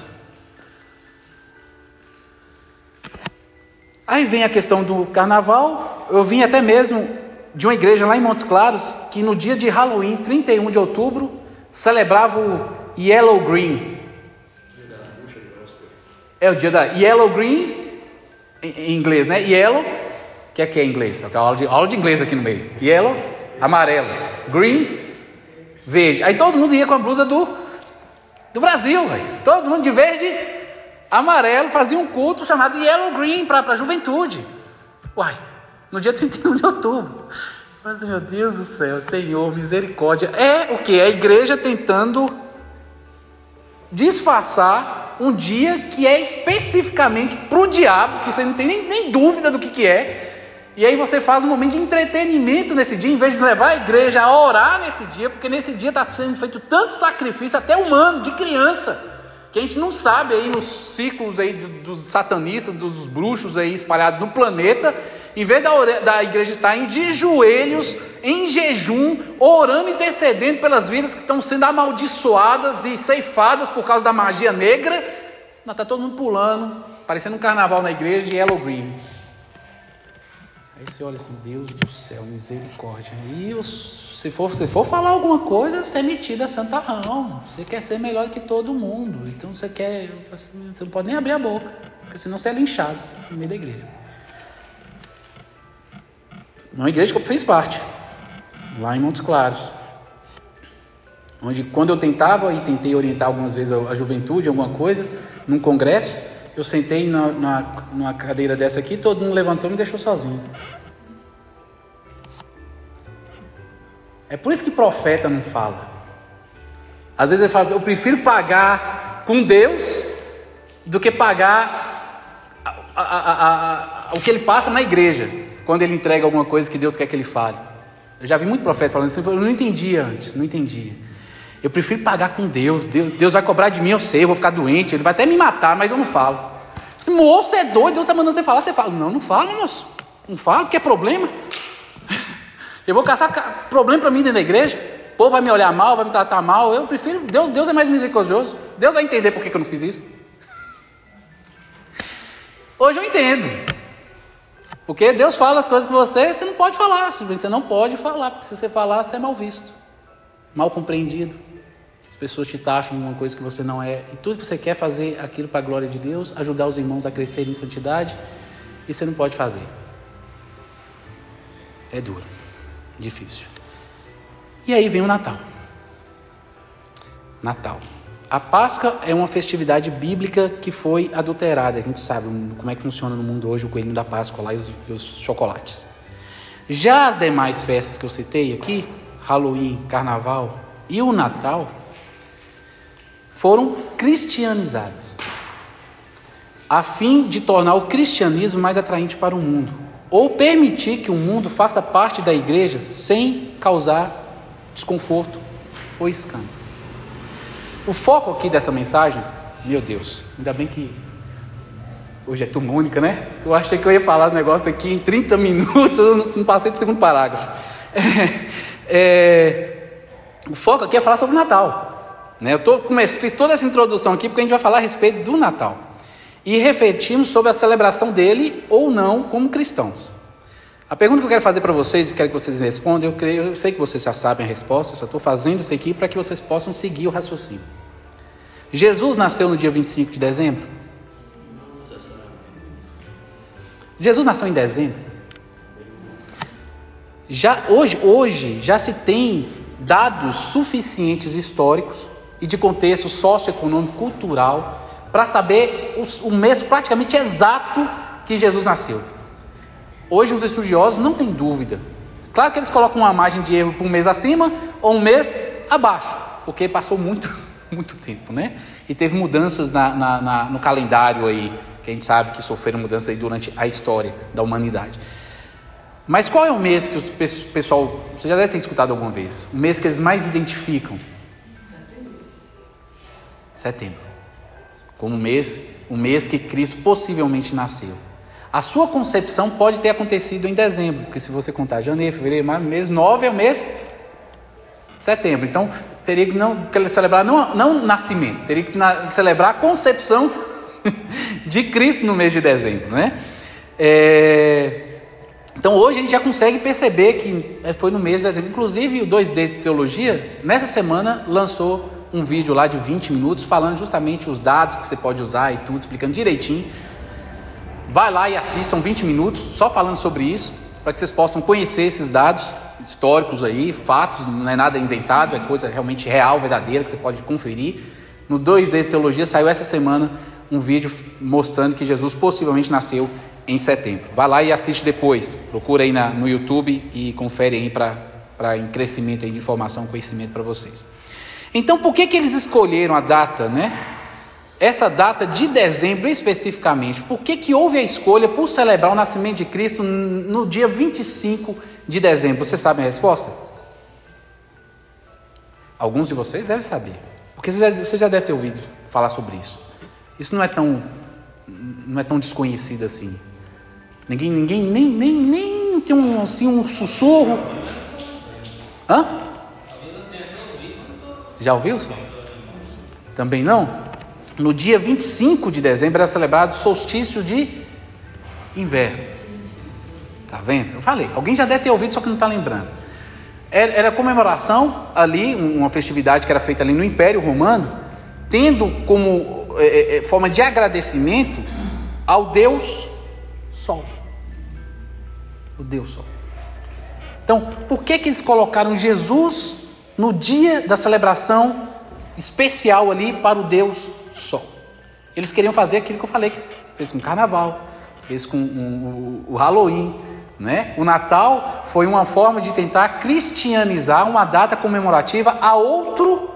Aí vem a questão do carnaval. Eu vim até mesmo de uma igreja lá em Montes Claros, que no dia de Halloween, 31 de outubro, celebrava o Yellow Green. É o dia da Yellow Green, em inglês, né? Yellow, que é em inglês? Aula de inglês aqui no meio. Yellow, amarelo. Green, verde. Aí todo mundo ia com a blusa do Brasil, véio. Todo mundo de verde, amarelo, fazia um culto chamado Yellow Green para a juventude. Uai, no dia 31 de outubro. Mas, meu Deus do céu, Senhor, misericórdia. É o que? A igreja tentando disfarçar um dia que é especificamente para o diabo, que você não tem nem dúvida do que é. E aí você faz um momento de entretenimento nesse dia, em vez de levar a igreja a orar nesse dia, porque nesse dia está sendo feito tanto sacrifício, até humano, de criança, que a gente não sabe aí nos círculos aí dos satanistas, dos bruxos aí espalhados no planeta. Em vez da igreja estar de joelhos, em jejum, orando e intercedendo pelas vidas que estão sendo amaldiçoadas e ceifadas por causa da magia negra, está todo mundo pulando, parecendo um carnaval na igreja de Yellow Green. Aí você olha assim, Deus do céu, misericórdia. E se for falar alguma coisa, você é metido a santarrão. Você quer ser melhor que todo mundo. Então você não pode nem abrir a boca, porque senão você é linchado no meio da igreja. Uma igreja que eu fiz parte, lá em Montes Claros, onde quando eu tentei orientar algumas vezes a juventude, alguma coisa, num congresso, eu sentei numa cadeira dessa aqui, todo mundo levantou e me deixou sozinho. É por isso que profeta não fala. Às vezes ele fala, eu prefiro pagar com Deus do que pagar o que ele passa na igreja, quando ele entrega alguma coisa que Deus quer que ele fale. Eu já vi muito profeta falando assim, eu não entendia antes, não entendia. Eu prefiro pagar com Deus. Deus vai cobrar de mim, eu sei, eu vou ficar doente, ele vai até me matar, mas eu não falo. Se moço é doido, Deus está mandando você falar, você fala. Não fala, moço. Não fala, porque é problema. Eu vou caçar problema para mim dentro da igreja. O povo vai me olhar mal, vai me tratar mal. Eu prefiro, Deus é mais misericordioso. Deus vai entender por que eu não fiz isso. Hoje eu entendo. Porque Deus fala as coisas para você não pode falar. Você não pode falar, porque se você falar, você é mal visto. Mal compreendido. As pessoas te taxam de uma coisa que você não é. E tudo que você quer fazer aquilo para a glória de Deus, ajudar os irmãos a crescerem em santidade, e você não pode fazer. É duro. Difícil. E aí vem o Natal. Natal. A Páscoa é uma festividade bíblica que foi adulterada. A gente sabe como é que funciona no mundo hoje o coelhinho da Páscoa lá e os chocolates. Já as demais festas que eu citei aqui, Halloween, Carnaval e o Natal, foram cristianizadas, a fim de tornar o cristianismo mais atraente para o mundo, ou permitir que o mundo faça parte da igreja sem causar desconforto ou escândalo. O foco aqui dessa mensagem, meu Deus, ainda bem que hoje é turma única, né? Eu achei que eu ia falar um negócio aqui em 30 minutos, eu não passei do segundo parágrafo. O foco aqui é falar sobre o Natal, né? Fiz toda essa introdução aqui porque a gente vai falar a respeito do Natal. E refletimos sobre a celebração dele ou não como cristãos. A pergunta que eu quero fazer para vocês, e quero que vocês respondam, eu sei que vocês já sabem a resposta, eu só estou fazendo isso aqui para que vocês possam seguir o raciocínio. Jesus nasceu no dia 25 de dezembro? Jesus nasceu em dezembro? Hoje já se tem dados suficientes históricos e de contexto socioeconômico, cultural, para saber o mês praticamente exato que Jesus nasceu. Hoje os estudiosos não têm dúvida. Claro que eles colocam uma margem de erro para um mês acima ou um mês abaixo, porque passou muito tempo, né? E teve mudanças no calendário aí, que a gente sabe que sofreram mudanças aí durante a história da humanidade. Mas qual é o mês que o pessoal, você já deve ter escutado alguma vez, o mês que eles mais identificam? Setembro. Como o mês que Cristo possivelmente nasceu. A sua concepção pode ter acontecido em dezembro, porque se você contar janeiro, fevereiro, março, mês 9 é o mês setembro. Então, teria que celebrar não nascimento, teria que celebrar a concepção de Cristo no mês de dezembro, né? Então, hoje a gente já consegue perceber que foi no mês de dezembro. Inclusive, o 2D de Teologia, nessa semana, lançou um vídeo lá de 20 minutos, falando justamente os dados que você pode usar e tudo, explicando direitinho. Vai lá e assista, são 20 minutos, só falando sobre isso, para que vocês possam conhecer esses dados históricos aí, fatos, não é nada inventado, é coisa realmente real, verdadeira, que você pode conferir. No 2D de Teologia saiu essa semana um vídeo mostrando que Jesus possivelmente nasceu em setembro. Vai lá e assiste depois, procura aí no YouTube e confere aí para em crescimento aí de informação, conhecimento para vocês. Então, por que eles escolheram a data, né? Essa data de dezembro especificamente, por que houve a escolha por celebrar o nascimento de Cristo no dia 25 de dezembro? Vocês sabem a resposta? Alguns de vocês devem saber, porque você já deve ter ouvido falar sobre isso. Isso não é tão desconhecido assim. Ninguém nem tem um sussurro. Hã? Já ouviu, senhor? Também não? No dia 25 de dezembro era celebrado o solstício de inverno. Tá vendo? Eu falei, alguém já deve ter ouvido, só que não está lembrando. Era a comemoração ali, uma festividade que era feita ali no Império Romano, tendo como forma de agradecimento ao Deus Sol. O Deus Sol. Então, por que eles colocaram Jesus no dia da celebração especial ali para o Deus Sol? Eles queriam fazer aquilo que eu falei, que fez com o Carnaval, fez com o Halloween, né? O Natal foi uma forma de tentar cristianizar uma data comemorativa a outro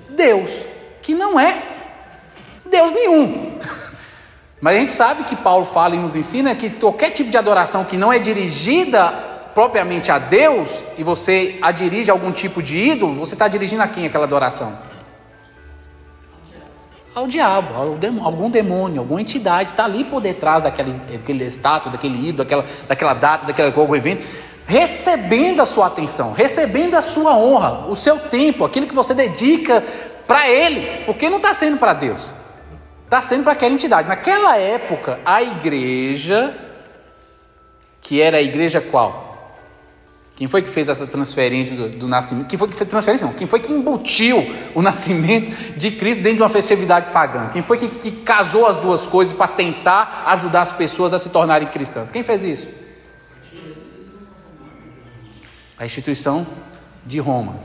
Deus, que não é Deus nenhum. Mas a gente sabe que Paulo fala e nos ensina que qualquer tipo de adoração que não é dirigida propriamente a Deus, e você a dirige a algum tipo de ídolo, você está dirigindo a quem aquela adoração? Ao diabo, algum demônio, alguma entidade está ali por detrás daquele estátua, daquele ídolo, daquela data, daquele evento, recebendo a sua atenção, recebendo a sua honra, o seu tempo, aquilo que você dedica para ele, porque não está sendo para Deus, está sendo para aquela entidade. Naquela época, a igreja, que era a igreja qual? Quem foi que fez essa transferência do nascimento? Quem foi que fez transferência? Não. Quem foi que embutiu o nascimento de Cristo dentro de uma festividade pagã? Quem foi que casou as duas coisas para tentar ajudar as pessoas a se tornarem cristãs? Quem fez isso? A instituição de Roma.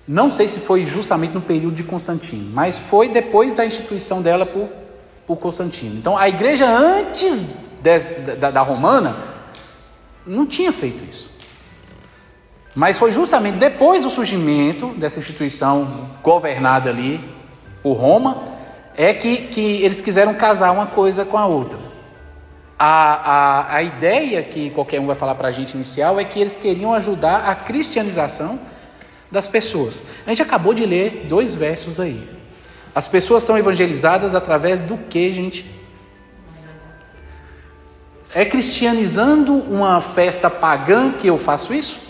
Não sei se foi justamente no período de Constantino, mas foi depois da instituição dela por Constantino. Então, a igreja antes da romana não tinha feito isso. Mas foi justamente depois do surgimento dessa instituição governada ali por Roma, é que eles quiseram casar uma coisa com a outra. A ideia que qualquer um vai falar para a gente inicial é que eles queriam ajudar a cristianização das pessoas. A gente acabou de ler 2 versos aí. As pessoas são evangelizadas através do que, gente? É cristianizando uma festa pagã que eu faço isso?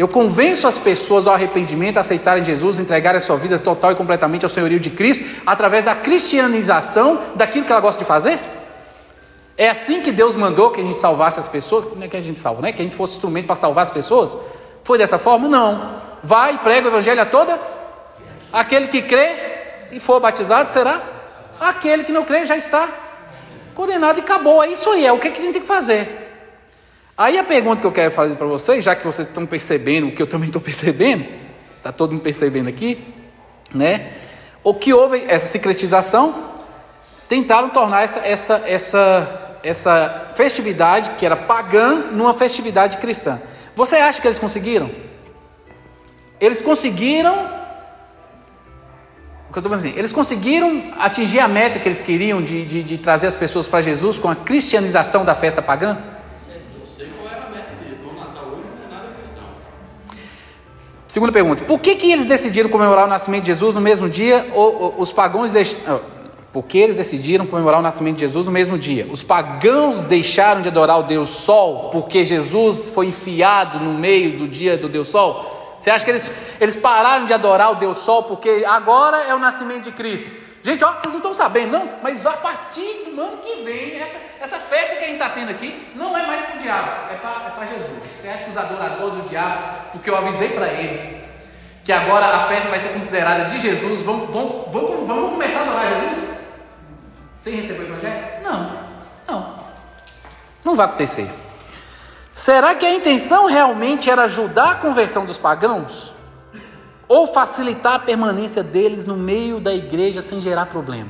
Eu convenço as pessoas ao arrependimento, a aceitarem Jesus, entregarem a sua vida total e completamente ao senhorio de Cristo, através da cristianização daquilo que ela gosta de fazer? É assim que Deus mandou que a gente salvasse as pessoas? Como é que a gente salva, né? Que a gente fosse instrumento para salvar as pessoas? Foi dessa forma? Não. Vai, prega o evangelho a toda. Aquele que crê e for batizado será. Aquele que não crê já está condenado e acabou. É isso aí, é o que a gente tem que fazer. Aí a pergunta que eu quero fazer para vocês, já que vocês estão percebendo o que eu também estou percebendo, está todo mundo percebendo aqui, né? O que houve essa secretização, tentaram tornar essa festividade que era pagã numa festividade cristã. Você acha que eles conseguiram? Eles conseguiram, o que eu estou falando assim, eles conseguiram atingir a meta que eles queriam de trazer as pessoas para Jesus com a cristianização da festa pagã? Segunda pergunta, por que eles decidiram comemorar o nascimento de Jesus no mesmo dia? Os pagãos por que eles decidiram comemorar o nascimento de Jesus no mesmo dia? Os pagãos deixaram de adorar o Deus Sol porque Jesus foi enfiado no meio do dia do Deus Sol? Você acha que eles pararam de adorar o Deus Sol porque agora é o nascimento de Cristo? Gente, ó, vocês não estão sabendo não, mas a partir do ano que vem, essa festa que a gente está tendo aqui, não é mais para o diabo, é para Jesus. Você acha que os adoradores do diabo, porque eu avisei para eles, que agora a festa vai ser considerada de Jesus, vamos começar a adorar Jesus? Sem receber o evangelho? Não vai acontecer. Será que a intenção realmente era ajudar a conversão dos pagãos? Ou facilitar a permanência deles no meio da igreja sem gerar problema?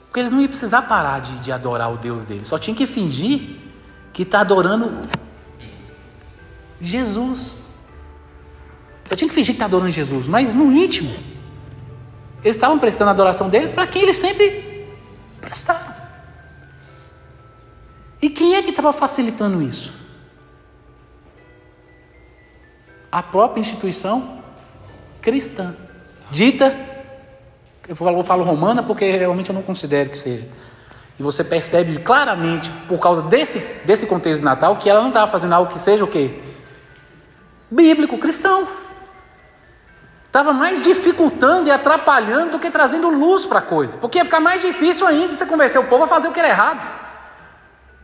Porque eles não iam precisar parar de adorar o Deus deles, só tinha que fingir que está adorando Jesus. Só tinha que fingir que está adorando Jesus, mas no íntimo, eles estavam prestando a adoração deles para quem eles sempre prestaram. E quem é que estava facilitando isso? A própria instituição cristã, dita, eu falo romana porque realmente eu não considero que seja. E você percebe claramente, por causa desse contexto de Natal, que ela não estava fazendo algo que seja o quê? Bíblico, cristão. Estava mais dificultando e atrapalhando do que trazendo luz para a coisa. Porque ia ficar mais difícil ainda você convencer o povo a fazer o que era errado.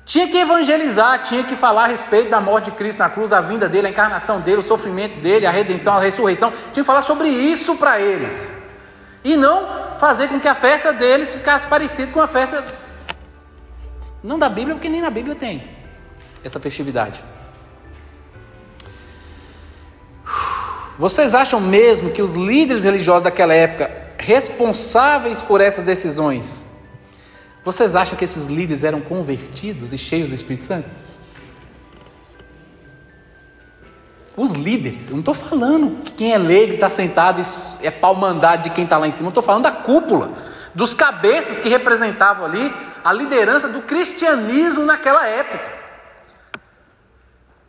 Tinha que evangelizar, tinha que falar a respeito da morte de Cristo na cruz, a vinda dele, a encarnação dele, o sofrimento dele, a redenção, a ressurreição. Tinha que falar sobre isso para eles. E não fazer com que a festa deles ficasse parecida com a festa, não da Bíblia, porque nem na Bíblia tem essa festividade. Vocês acham mesmo que os líderes religiosos daquela época, responsáveis por essas decisões, vocês acham que esses líderes eram convertidos e cheios do Espírito Santo? Os líderes, eu não estou falando que quem é leigo está sentado e é pau-mandado de quem está lá em cima, eu estou falando da cúpula, dos cabeças que representavam ali a liderança do cristianismo naquela época.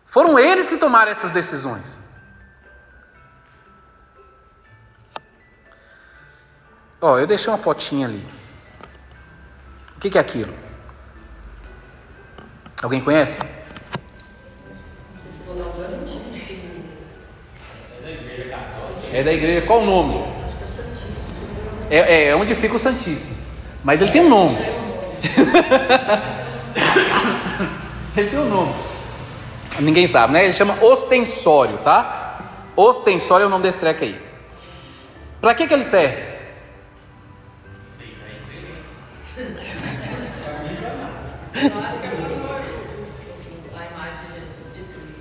Foram eles que tomaram essas decisões. Eu deixei uma fotinha ali. O que é aquilo? Alguém conhece? É da igreja, qual o nome? É onde fica o Santíssimo. Mas ele tem um nome. Ele tem um nome. Ninguém sabe, né? Ele chama ostensório, tá? Ostensório é o nome desse treco aí. Para que ele serve?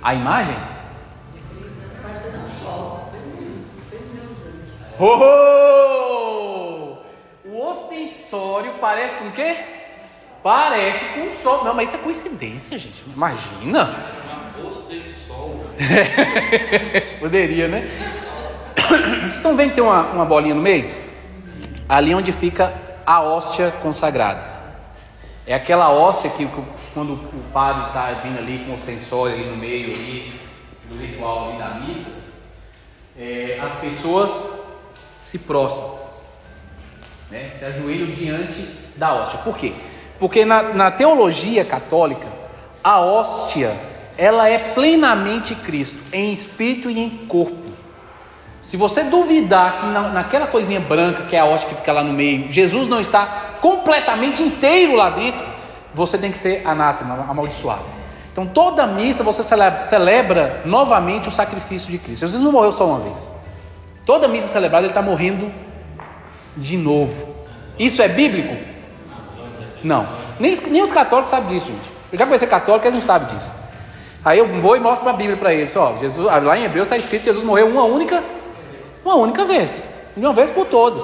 A imagem? O ostensório parece com o quê? Parece com o sol. Não, mas isso é coincidência, gente. Imagina. Poderia, né? Vocês estão vendo que tem uma bolinha no meio? Ali onde fica a hóstia consagrada. É aquela hóstia que quando o padre está vindo ali com o ostensório ali no meio ali, do ritual ali da missa, as pessoas se prostram, né? Se ajoelham diante da hóstia. Por quê? Porque na teologia católica, a hóstia ela é plenamente Cristo, em espírito e em corpo. Se você duvidar que naquela coisinha branca, que é a hóstia que fica lá no meio, Jesus não está completamente inteiro lá dentro, você tem que ser anátema, amaldiçoado. Então toda missa você celebra novamente o sacrifício de Cristo. Jesus não morreu só uma vez. Toda missa celebrada ele está morrendo de novo. Isso é bíblico? Não. Nem os católicos sabem disso, gente. Eu já conheci católico, eles não sabem disso. Aí eu vou e mostro a Bíblia para eles. Ó, Jesus, lá em Hebreus está escrito que Jesus morreu uma única vez. De uma vez por todas.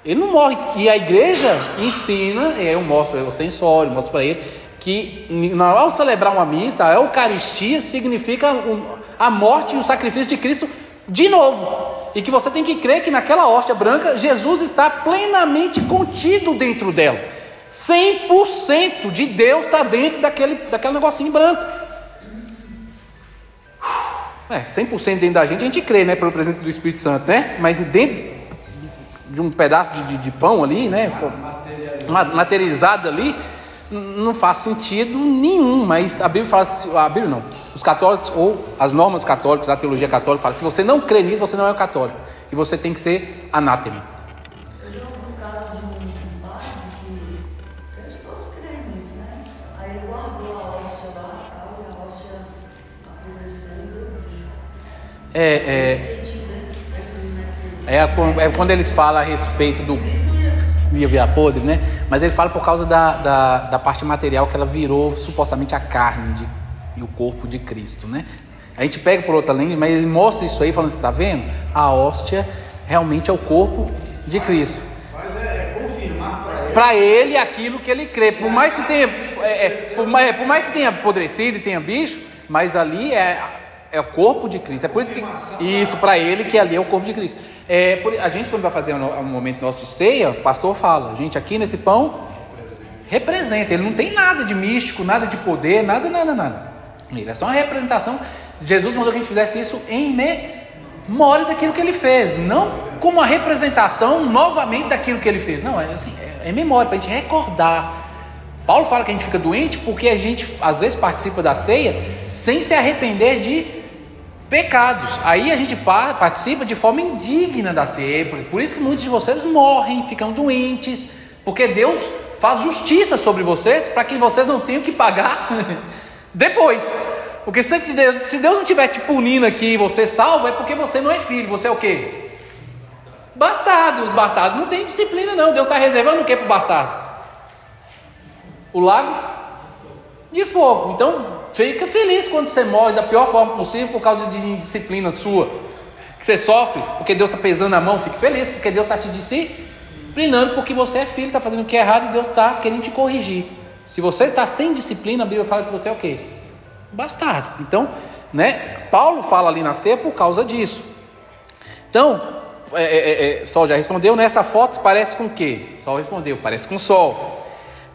Ele não morre. E a igreja ensina, e aí eu mostro o sensório, mostro para ele, que ao celebrar uma missa, a Eucaristia significa a morte e o sacrifício de Cristo de novo. E que você tem que crer que naquela hóstia branca, Jesus está plenamente contido dentro dela. 100% de Deus está dentro daquele negocinho branco. 100% dentro da gente crê, né? Pela presença do Espírito Santo, né? Mas dentro de um pedaço de pão ali, né? Materializado ali, não faz sentido nenhum. Mas a Bíblia fala, a Bíblia não, os católicos ou as normas católicas, a teologia católica fala, se você não crê nisso, você não é católico. E você tem que ser anátema. Eu já ouvi um caso de um padre que eles todos creem nisso, né? Aí ele guardou a hóstia lá, e a hóstia apodrecendo e o bicho. Quando eles falam a respeito do ia virar podre, né? Mas ele fala por causa da parte material, que ela virou supostamente a carne e o corpo de Cristo, né? A gente pega por outra lente, mas ele mostra isso aí, falando, você está vendo? A hóstia realmente é o corpo de Cristo. Faz confirmar para ele aquilo que ele crê. Por mais que tenha por mais que tenha apodrecido e tenha bicho, mas ali é o corpo de Cristo. É por isso que isso para ele que ali é o corpo de Cristo. A gente, quando vai fazer um momento nosso de ceia, o pastor fala, gente, aqui nesse pão representa. Ele não tem nada de místico, nada de poder, nada. Ele é só uma representação. Jesus mandou que a gente fizesse isso em memória daquilo que ele fez, não como uma representação novamente daquilo que ele fez. Não, é memória, para a gente recordar. Paulo fala que a gente fica doente porque a gente às vezes participa da ceia sem se arrepender de pecados. Aí a gente participa de forma indigna da ceia. Por isso que muitos de vocês morrem, ficam doentes, porque Deus faz justiça sobre vocês para que vocês não tenham que pagar depois. Porque se Deus não estiver te punindo aqui e você salvo, é porque você não é filho. Você é o quê? Bastardo. Os bastardos não tem disciplina não. Deus está reservando o que para o bastardo? O lago de fogo. Então fica feliz quando você morre da pior forma possível por causa de indisciplina sua, que você sofre porque Deus está pesando a mão. Fique feliz porque Deus está te disciplinando, porque você é filho, está fazendo o que é errado e Deus está querendo te corrigir. Se você está sem disciplina, a Bíblia fala que você é o quê? Bastardo. Então, né? Paulo fala ali na ceia por causa disso. Então, Sol já respondeu. Nessa foto se parece com o quê? Sol respondeu, parece com o sol.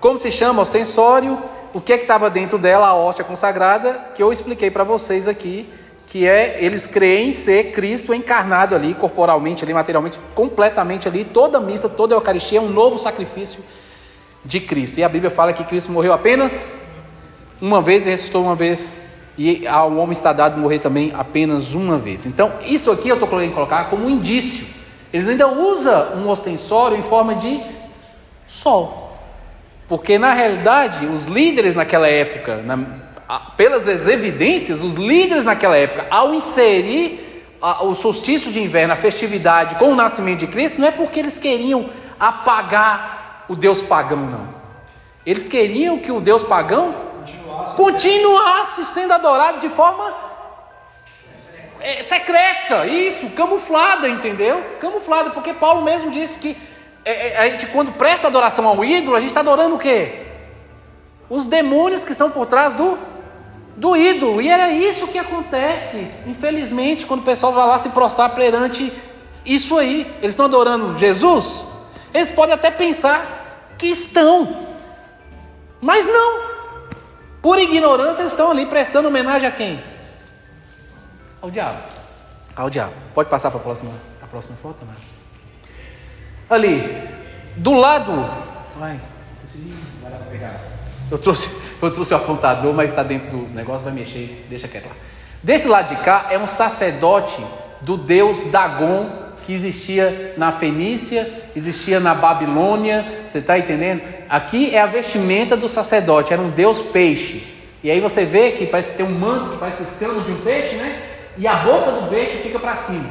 Como se chama? Ostensório. O que estava dentro dela? A hóstia consagrada, que eu expliquei para vocês aqui, que eles creem ser Cristo encarnado ali, corporalmente ali, materialmente, completamente ali. Toda missa, toda a Eucaristia é um novo sacrifício de Cristo. E a Bíblia fala que Cristo morreu apenas uma vez e ressuscitou uma vez, e ao homem está dado morrer também apenas uma vez. Então isso aqui eu estou querendo colocar como um indício. Eles ainda usam um ostensório em forma de sol, porque na realidade os líderes naquela época, pelas evidências, os líderes naquela época, ao inserir o solstício de inverno, a festividade com o nascimento de Cristo, não é porque eles queriam apagar o Deus pagão, não. Eles queriam que o Deus pagão continuasse sendo adorado de forma secreta, isso, camuflada, entendeu? Camuflada, porque Paulo mesmo disse que a gente, quando presta adoração ao ídolo, a gente está adorando o quê? Os demônios que estão por trás do ídolo. E era isso que acontece, infelizmente, quando o pessoal vai lá se prostrar perante isso aí. Eles estão adorando Jesus? Eles podem até pensar que estão, mas não. Por ignorância, eles estão ali prestando homenagem a quem? Ao diabo. Ao diabo. Pode passar para a próxima foto, né? Ali, do lado... Vai lá pegar. Eu trouxe o apontador, mas está dentro do negócio, vai mexer, deixa quieto lá. Desse lado de cá é um sacerdote do deus Dagon, que existia na Fenícia, existia na Babilônia, você está entendendo? Aqui é a vestimenta do sacerdote, era um deus peixe. E aí você vê que parece que tem um manto que parece escamas de um peixe, né? E a boca do peixe fica para cima.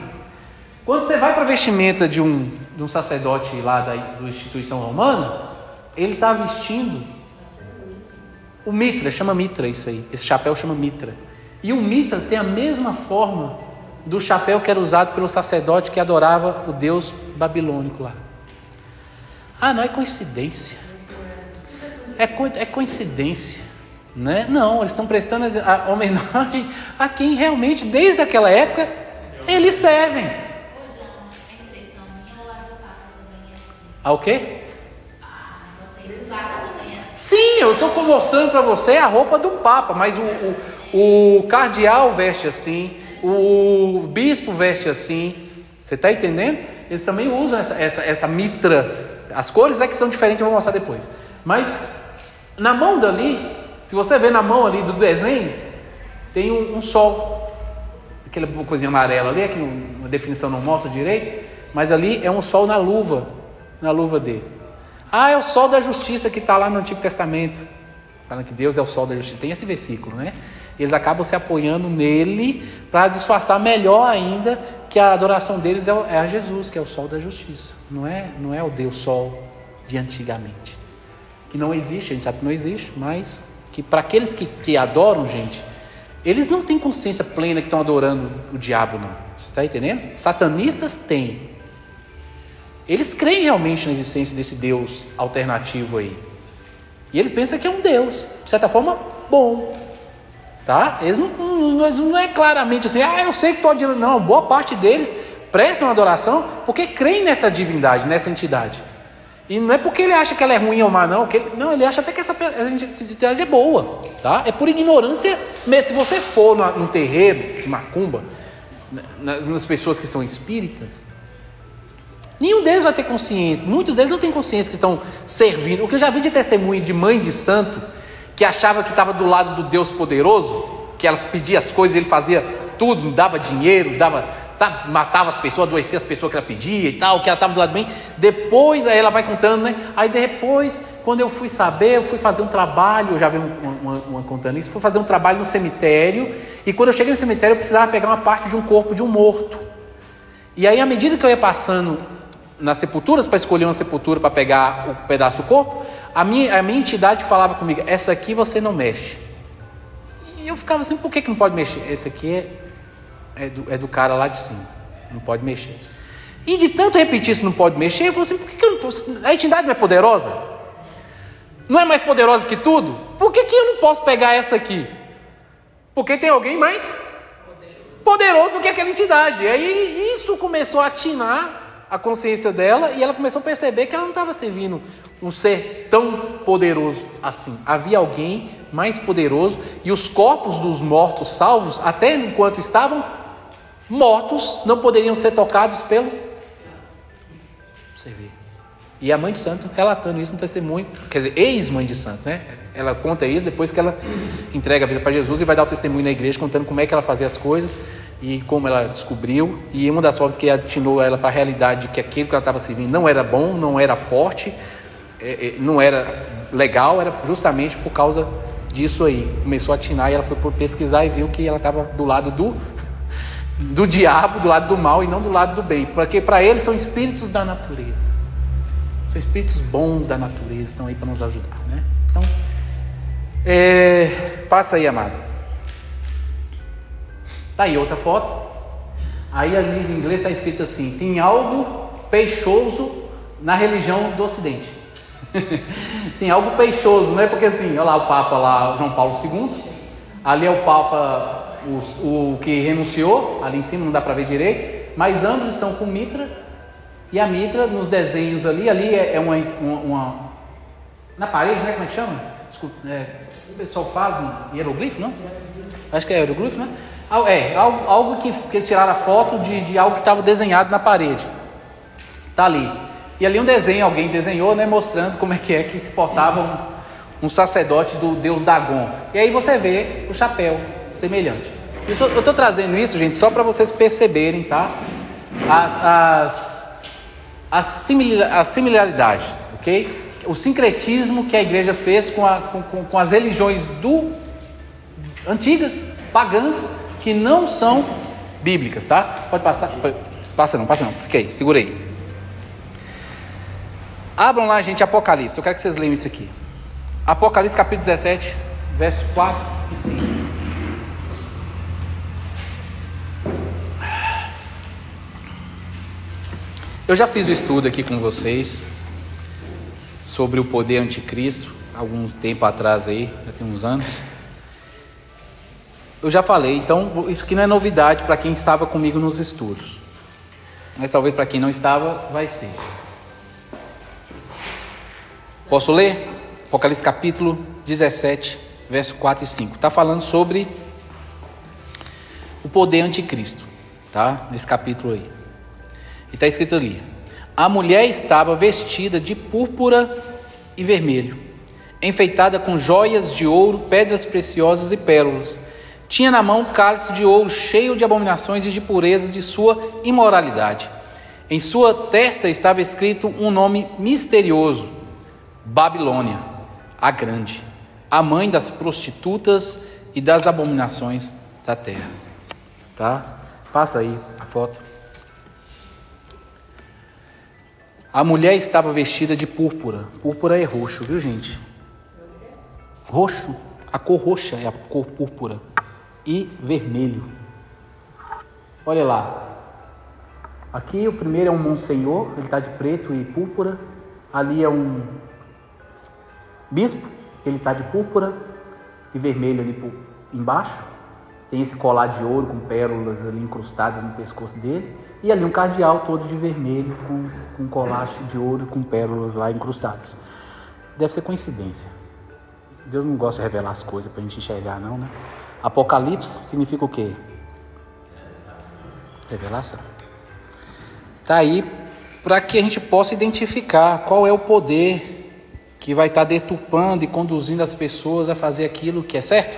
Quando você vai para a vestimenta de um sacerdote lá da instituição romana, ele está vestindo o mitra, chama mitra isso aí. Esse chapéu chama mitra. E o mitra tem a mesma forma do chapéu que era usado pelo sacerdote que adorava o deus babilônico lá. Ah, não é coincidência. É coincidência, né? Não, eles estão prestando a homenagem a quem realmente, desde aquela época, eles servem. Ao quê? Sim, eu estou mostrando para você a roupa do Papa, mas o cardeal veste assim, o bispo veste assim, você está entendendo? Eles também usam essa mitra, as cores é que são diferentes, eu vou mostrar depois. Mas na mão dali, se você ver na mão ali do desenho, tem um sol, aquela coisinha amarela ali, que a definição não mostra direito, mas ali é um sol na luva dele. Ah, é o sol da justiça que está lá no Antigo Testamento, falando que Deus é o sol da justiça, tem esse versículo, né? Eles acabam se apoiando nele para disfarçar melhor ainda que a adoração deles é a Jesus, que é o sol da justiça, não é o Deus sol de antigamente, que não existe, a gente sabe que não existe, mas que para aqueles que adoram, gente, eles não têm consciência plena que estão adorando o diabo, não. Você está entendendo? Satanistas têm. Eles creem realmente na existência desse Deus alternativo aí. E ele pensa que é um Deus, de certa forma, bom. Tá? Eles não é claramente assim, eu sei que estou adorando. Não, boa parte deles prestam adoração porque creem nessa divindade, nessa entidade. E não é porque ele acha que ela é ruim ou má, não. Ele acha até que essa entidade é boa. Tá? É por ignorância mesmo. Se você for num terreiro de macumba, nas pessoas que são espíritas, nenhum deles vai ter consciência. Muitos deles não têm consciência que estão servindo. O que eu já vi de testemunho de mãe de santo que achava que estava do lado do Deus poderoso, que ela pedia as coisas, ele fazia tudo, dava dinheiro, matava as pessoas, adoecia as pessoas que ela pedia e tal, que ela estava do lado bem. Depois, aí ela vai contando, né? Aí depois, quando eu fui saber, eu fui fazer um trabalho, eu já vi uma contando isso, fui fazer um trabalho no cemitério, e quando eu cheguei no cemitério, eu precisava pegar uma parte de um corpo de um morto. E aí, à medida que eu ia passando nas sepulturas, para escolher uma sepultura para pegar o pedaço do corpo, a minha entidade falava comigo, essa aqui você não mexe. E eu ficava assim, por que não pode mexer? Esse aqui é do cara lá de cima, não pode mexer. E de tanto repetir isso, não pode mexer, eu falei assim, por que eu não posso? A entidade não é poderosa? Não é mais poderosa que tudo? Por que eu não posso pegar essa aqui? Porque tem alguém mais poderoso do que aquela entidade. E aí isso começou a atinar a consciência dela, e ela começou a perceber que ela não estava servindo um ser tão poderoso assim. Havia alguém mais poderoso, e os corpos dos mortos salvos, até enquanto estavam mortos, não poderiam ser tocados pelo... Você vê. E a mãe de santo relatando isso no testemunho, quer dizer, ex-mãe de santo, né? Ela conta isso depois que ela entrega a vida para Jesus e vai dar o testemunho na igreja, contando como é que ela fazia as coisas e como ela descobriu, e uma das formas que atinou ela para a realidade de que aquilo que ela estava servindo não era bom, não era forte, não era legal, era justamente por causa disso aí. Começou a atinar e ela foi pesquisar e viu que ela estava do lado do diabo, do lado do mal e não do lado do bem, porque para eles são espíritos da natureza, são espíritos bons da natureza, estão aí para nos ajudar, né? Então, passa aí, amado. Tá aí outra foto. Aí ali em inglês está escrito assim: tem algo peixoso na religião do Ocidente. Tem algo peixoso, não é? Porque assim, olha lá o Papa lá, João Paulo II. Ali é o Papa, o que renunciou. Ali em cima não dá para ver direito, mas ambos estão com mitra. E a mitra nos desenhos ali é uma na parede, né? Como é que chama? O pessoal faz um hieroglifo, não? Acho que é hieroglifo, né? Algo que eles tiraram a foto de algo que estava desenhado na parede. Está ali. E ali um desenho, alguém desenhou, né, mostrando como é que se portava um sacerdote do deus Dagon. E aí você vê o chapéu semelhante. Eu estou trazendo isso, gente, só para vocês perceberem, tá? A similaridade, ok? O sincretismo que a igreja fez com as religiões antigas, pagãs, que não são bíblicas, tá? Pode passar. Passa não. Fica aí, segura aí. Abram lá, gente, Apocalipse. Eu quero que vocês leiam isso aqui. Apocalipse capítulo 17, versos 4 e 5. Eu já fiz o estudo aqui com vocês sobre o poder anticristo, algum tempo atrás aí, já tem uns anos. Eu já falei, então isso aqui não é novidade para quem estava comigo nos estudos. Mas talvez para quem não estava, vai ser. Posso ler? Apocalipse capítulo 17, verso 4 e 5. Está falando sobre o poder anticristo, tá? Nesse capítulo aí. E está escrito ali: a mulher estava vestida de púrpura e vermelho, enfeitada com joias de ouro, pedras preciosas e pérolas. Tinha na mão um cálice de ouro cheio de abominações e de purezas de sua imoralidade. Em sua testa estava escrito um nome misterioso: Babilônia, a grande, a mãe das prostitutas e das abominações da terra. Tá? Passa aí a foto. A mulher estava vestida de púrpura. Púrpura é roxo, viu, gente? Roxo. A cor roxa é a cor púrpura. E vermelho. Olha lá. Aqui o primeiro é um monsenhor. Ele está de preto e púrpura. Ali é um bispo. Ele está de púrpura e vermelho ali embaixo. Tem esse colar de ouro com pérolas ali incrustadas no pescoço dele. E ali um cardeal todo de vermelho com colar de ouro com pérolas lá incrustadas. Deve ser coincidência. Deus não gosta de revelar as coisas para a gente enxergar, não, né? Apocalipse significa o quê? Revelação. Está aí para que a gente possa identificar qual é o poder que vai estar deturpando e conduzindo as pessoas a fazer aquilo que é certo.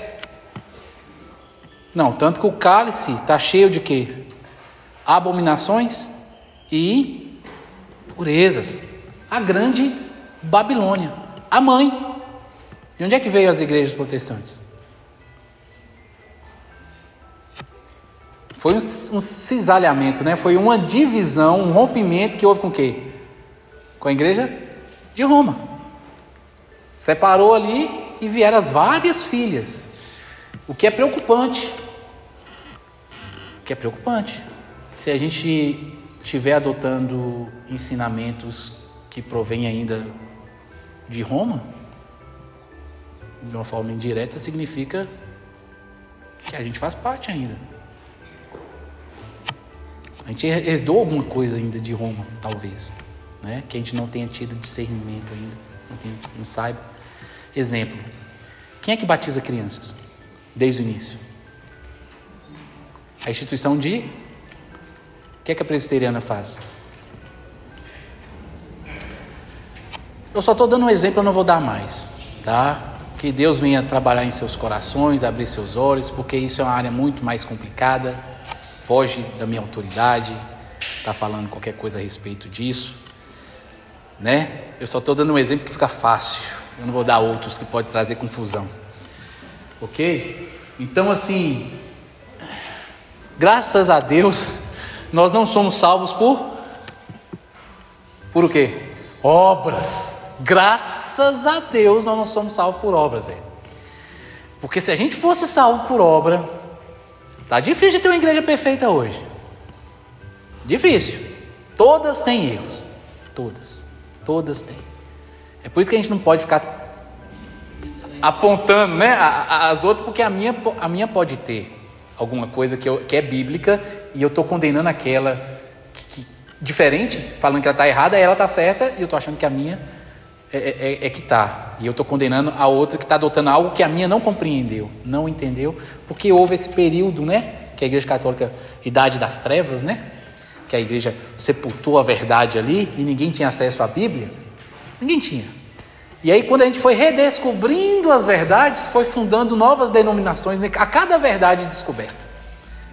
Não, tanto que o cálice está cheio de quê? Abominações e purezas. A grande Babilônia, a mãe. De onde é que veio as igrejas protestantes? Foi um cisalhamento, né? Foi uma divisão, um rompimento que houve com o quê? Com a igreja de Roma. Separou ali e vieram as várias filhas. O que é preocupante. Se a gente estiver adotando ensinamentos que provêm ainda de Roma, de uma forma indireta, significa que a gente faz parte ainda. A gente herdou alguma coisa ainda de Roma, talvez, né? Que a gente não tenha tido discernimento ainda, não saiba. Exemplo: quem é que batiza crianças desde o início? A instituição de... O que é que a presbiteriana faz? Eu só estou dando um exemplo, eu não vou dar mais, tá? Que Deus venha trabalhar em seus corações, abrir seus olhos, porque isso é uma área muito mais complicada, foge da minha autoridade, tá falando qualquer coisa a respeito disso, né? Eu só estou dando um exemplo que fica fácil, eu não vou dar outros que pode trazer confusão, ok? Então, assim, graças a Deus, nós não somos salvos por o quê? Obras. Graças a Deus nós não somos salvos por obras, velho. Porque se a gente fosse salvo por obra, tá difícil de ter uma igreja perfeita hoje. Difícil. Todas têm erros. Todas têm. É por isso que a gente não pode ficar apontando, né, as outras, porque a minha pode ter alguma coisa que é bíblica e eu estou condenando aquela que diferente, falando que ela está errada, ela está certa e eu estou achando que a minha é que está. E eu estou condenando a outra que está adotando algo que a minha não compreendeu, não entendeu, porque houve esse período, né, que a Igreja Católica, Idade das Trevas, né, que a Igreja sepultou a verdade ali e ninguém tinha acesso à Bíblia. Ninguém tinha. E aí, quando a gente foi redescobrindo as verdades, foi fundando novas denominações. A cada verdade descoberta,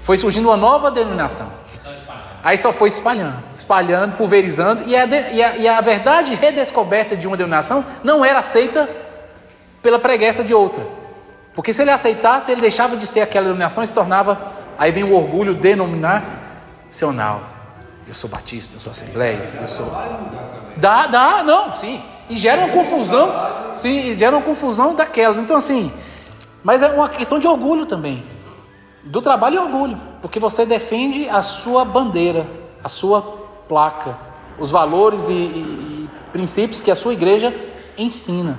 foi surgindo uma nova denominação. Aí só foi espalhando, pulverizando. E a verdade redescoberta de uma denominação não era aceita pela preguiça de outra. Porque se ele aceitasse, ele deixava de ser aquela denominação e se tornava... Aí vem o orgulho denominacional. Eu sou batista, eu sou assembleia, eu sou... Sim. E gera uma confusão. Sim, gera uma confusão daquelas. Então assim, mas é uma questão de orgulho também. Do trabalho e orgulho. Porque você defende a sua bandeira, a sua placa, os valores e princípios que a sua igreja ensina.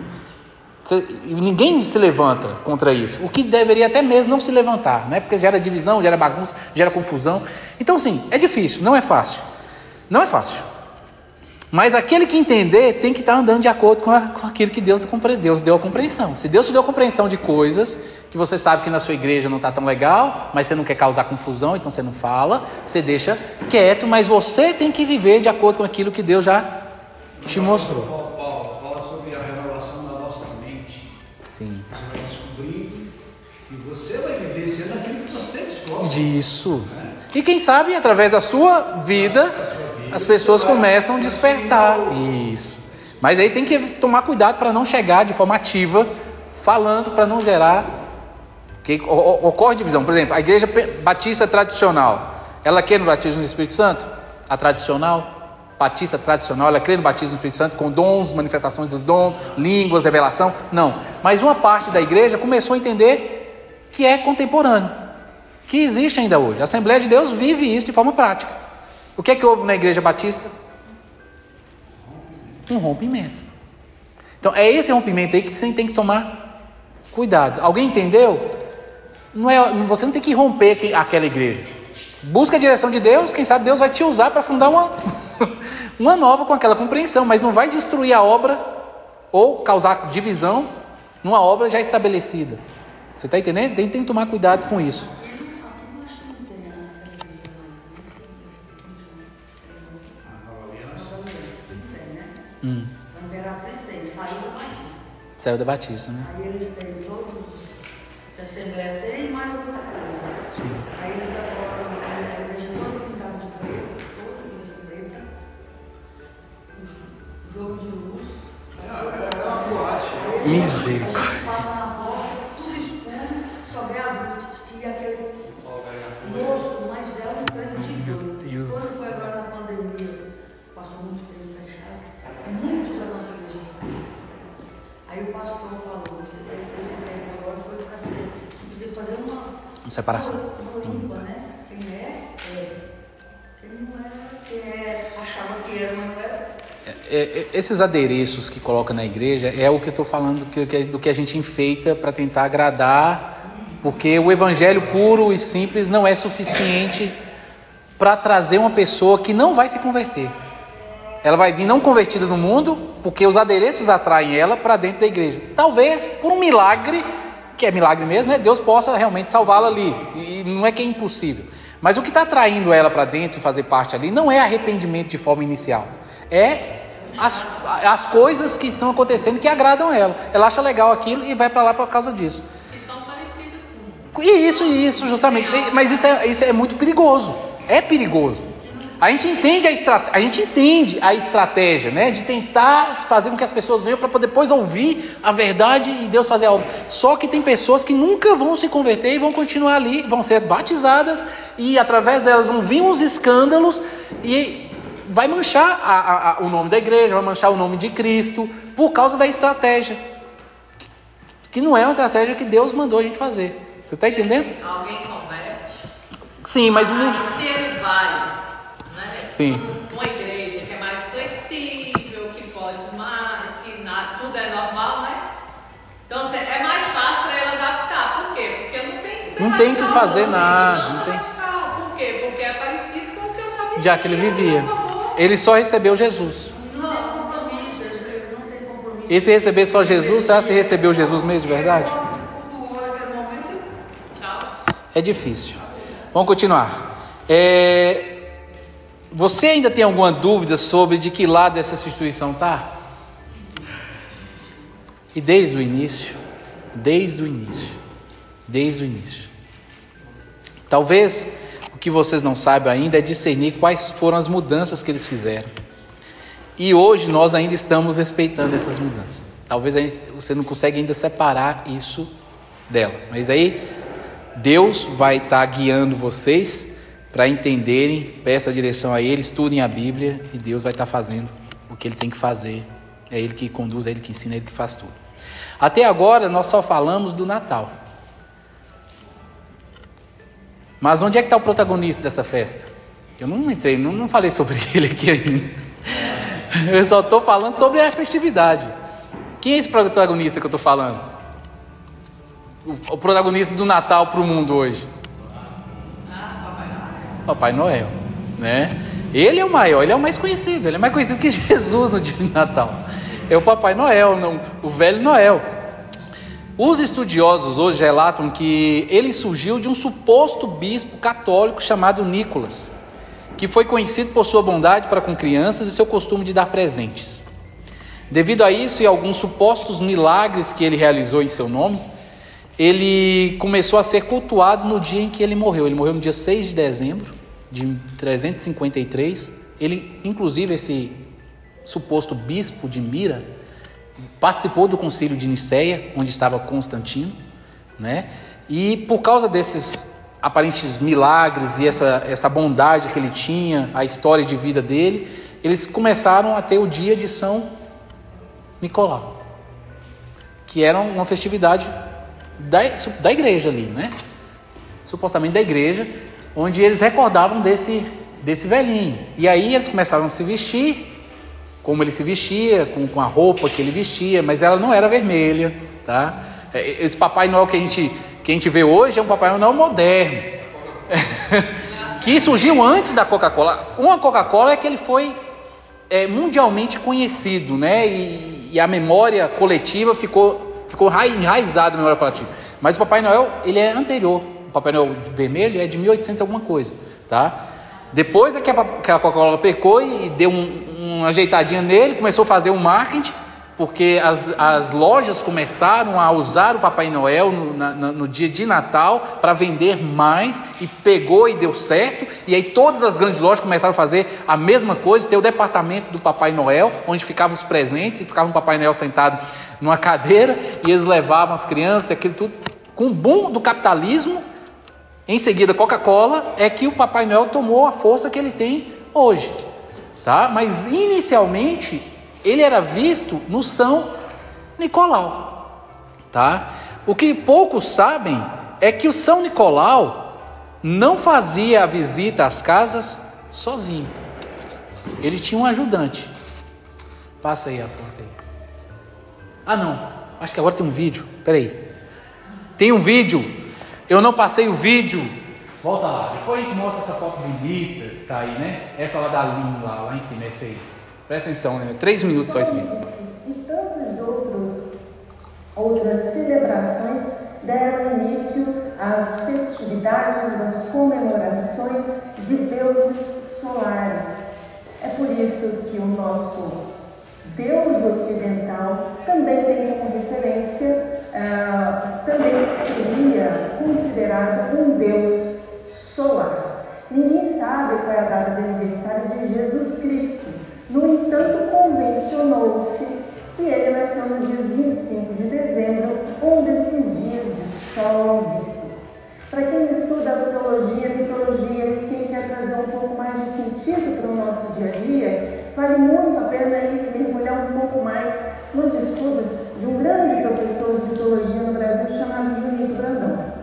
Ninguém se levanta contra isso. O que deveria até mesmo não se levantar, né? Porque gera divisão, gera bagunça, gera confusão. Então sim, é difícil, não é fácil. Não é fácil. Mas aquele que entender tem que estar andando de acordo com aquilo que Deus deu a compreensão. Se Deus te deu a compreensão de coisas que você sabe que na sua igreja não está tão legal, mas você não quer causar confusão, então você não fala, você deixa quieto, mas você tem que viver de acordo com aquilo que Deus já te mostrou. Paulo fala sobre a renovação da nossa mente. Sim. Você vai descobrindo e você vai viver sendo aquilo que você descobre. Disso. E quem sabe, através da sua vida, as pessoas começam a despertar. Isso. Mas aí tem que tomar cuidado para não chegar de forma ativa, falando para não gerar... Que ocorre divisão. Por exemplo, a igreja batista tradicional, ela crê no batismo no Espírito Santo? A tradicional, batista tradicional, ela crê no batismo no Espírito Santo com dons, manifestações dos dons, línguas, revelação? Não. Mas uma parte da igreja começou a entender que é contemporâneo, que existe ainda hoje. A Assembleia de Deus vive isso de forma prática. O que é que houve na igreja batista? Um rompimento. Então é esse rompimento aí que você tem que tomar cuidado. Alguém entendeu? Você não tem que romper aquela igreja. Busca a direção de Deus, quem sabe Deus vai te usar para fundar uma nova com aquela compreensão, mas não vai destruir a obra ou causar divisão numa obra já estabelecida. Você está entendendo? Tem que tomar cuidado com isso. A Imperatriz tem, saiu da Batista. Saiu da Batista, né? Aí eles têm todos, a Assembleia tem mais alguma coisa. Sim. Aí eles agora, a igreja toda pintada de preto, toda a igreja preta, o jogo de luz. É uma boate. A gente passa na porta, tudo escuro, só vê as luzes e aquele moço mais velho prendidor. Quando foi agora na pandemia, passou muito tempo fechado, muitos da nossa igreja saíram. Aí o pastor falou, esse tempo agora foi para ser, precisa fazer uma separação. Uma limpa, né? Quem é. Quem não é, quem achava que era, mas não era. Esses adereços que coloca na igreja é o que eu estou falando, do que a gente enfeita para tentar agradar, porque o evangelho puro e simples não é suficiente para trazer uma pessoa que não vai se converter. Ela vai vir não convertida no mundo, porque os adereços atraem ela para dentro da igreja. Talvez por um milagre, que é milagre mesmo, né? Deus possa realmente salvá-la ali. E não é que é impossível. Mas o que está atraindo ela para dentro e fazer parte ali não é arrependimento de forma inicial. É as coisas que estão acontecendo que agradam ela. Ela acha legal aquilo e vai para lá por causa disso. Que são parecidas com... Isso, justamente. Mas isso é muito perigoso. É perigoso. A gente entende a estratégia, né, de tentar fazer com que as pessoas venham para poder depois ouvir a verdade e Deus fazer algo. Só que tem pessoas que nunca vão se converter e vão continuar ali, vão ser batizadas e através delas vão vir uns escândalos e vai manchar o nome da igreja, vai manchar o nome de Cristo por causa da estratégia, que não é uma estratégia que Deus mandou a gente fazer. Você está entendendo? Alguém converte? Sim, mas se ele vai... Sim. Uma igreja que é mais flexível, que pode mais, que tudo é normal, né? Então é mais fácil para ela adaptar. Por quê? Porque não tem que ser não tem que fazer nada. Não tem. Por quê? Porque é parecido com o que eu já vivi. Já que ele vivia. Ele só recebeu Jesus. Não compromisso, ele não tem compromisso. E se receber só Jesus, será que se recebeu Jesus mesmo de verdade? É difícil. Vamos continuar. Você ainda tem alguma dúvida sobre de que lado essa instituição está? E desde o início, talvez o que vocês não saibam ainda é discernir quais foram as mudanças que eles fizeram. E hoje nós ainda estamos respeitando essas mudanças. Talvez você não consiga ainda separar isso dela. Mas aí Deus vai estar guiando vocês para entenderem, peça direção a Ele, estudem a Bíblia e Deus vai estar fazendo o que Ele tem que fazer. É Ele que conduz, é Ele que ensina, é Ele que faz tudo. Até agora nós só falamos do Natal. Mas onde é que está o protagonista dessa festa? Eu não falei sobre ele aqui ainda. Eu só estou falando sobre a festividade. Quem é esse protagonista que eu estou falando? O protagonista do Natal para o mundo hoje? Papai Noel, né? Ele é o maior, ele é o mais conhecido. Ele é mais conhecido que Jesus no dia de Natal. É o Papai Noel, não, o Velho Noel. Os estudiosos hoje relatam que ele surgiu de um suposto bispo católico chamado Nicolas, que foi conhecido por sua bondade para com crianças e seu costume de dar presentes. Devido a isso e alguns supostos milagres que ele realizou em seu nome, ele começou a ser cultuado no dia em que ele morreu. Ele morreu no dia 6 de dezembro de 353. Ele, inclusive, esse suposto bispo de Mira, participou do concílio de Niceia, onde estava Constantino, né? E por causa desses aparentes milagres e essa bondade que ele tinha, a história de vida dele, eles começaram a ter o dia de São Nicolau, que era uma festividade da igreja ali, né? Supostamente da igreja, onde eles recordavam desse velhinho. E aí eles começaram a se vestir como ele se vestia, com a roupa que ele vestia, mas ela não era vermelha, tá? Esse Papai Noel que a gente vê hoje é um Papai Noel moderno, que surgiu antes da Coca-Cola. Com a Coca-Cola é que ele foi mundialmente conhecido, né? E a memória coletiva ficou enraizada na memória coletiva. Mas o Papai Noel, ele é anterior. O Papai Noel vermelho é de 1800 alguma coisa, tá? Depois é que a Coca-Cola pecou e deu uma ajeitadinha nele, começou a fazer um marketing, porque as lojas começaram a usar o Papai Noel no dia de Natal para vender mais, e pegou e deu certo. E aí todas as grandes lojas começaram a fazer a mesma coisa, ter o departamento do Papai Noel, onde ficavam os presentes, e ficava o Papai Noel sentado numa cadeira, e eles levavam as crianças, aquilo tudo. Com o boom do capitalismo, em seguida Coca-Cola, é que o Papai Noel tomou a força que ele tem hoje, tá? Mas inicialmente ele era visto no São Nicolau, tá? O que poucos sabem é que o São Nicolau não fazia a visita às casas sozinho. Ele tinha um ajudante. Passa aí a foto aí. Ah não, acho que agora tem um vídeo. Peraí. Tem um vídeo. Eu não passei o vídeo. Volta lá. Depois a gente mostra essa foto bonita que tá aí, né? Essa lá da Lin, lá em cima, essa aí. Presta atenção, né? 3 minutos só esse vídeo. E tantas outras celebrações deram início às festividades, às comemorações de deuses solares. É por isso que o nosso Deus ocidental também tem como referência, também seria considerado um Deus solar. Ninguém sabe qual é a data de aniversário de Jesus Cristo. No entanto, convencionou-se que ele nasceu no dia 25 de dezembro, um desses dias de sol alvitos. Para quem estuda astrologia, mitologia e quem quer trazer um pouco mais de sentido para o nosso dia a dia, vale muito a pena ir mergulhar um pouco mais nos estudos de um grande professor de mitologia no Brasil chamado Junito Brandão.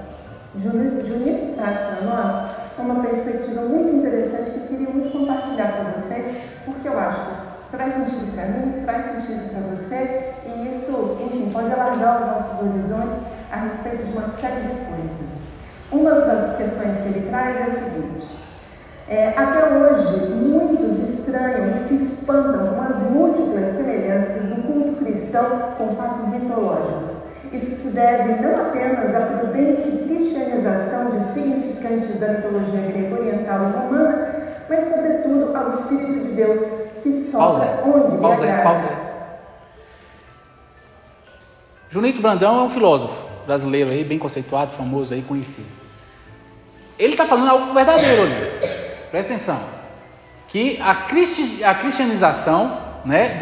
Junito traz para nós uma perspectiva muito interessante que eu queria muito compartilhar com vocês, porque eu acho que traz sentido para mim, traz sentido para você, e isso, enfim, pode alargar os nossos horizontes a respeito de uma série de coisas. Uma das questões que ele traz é a seguinte: até hoje, muitos estranham e se espantam com as múltiplas semelhanças do culto cristão com fatos mitológicos. Isso se deve não apenas à prudente cristianização de significantes da mitologia grego-oriental e romana, mas sobretudo ao Espírito de Deus que sopra onde lhe agrada. Junito Brandão é um filósofo brasileiro aí, bem conceituado, famoso aí, conhecido. Ele está falando algo verdadeiro ali. Presta atenção. Que a cristianização, né,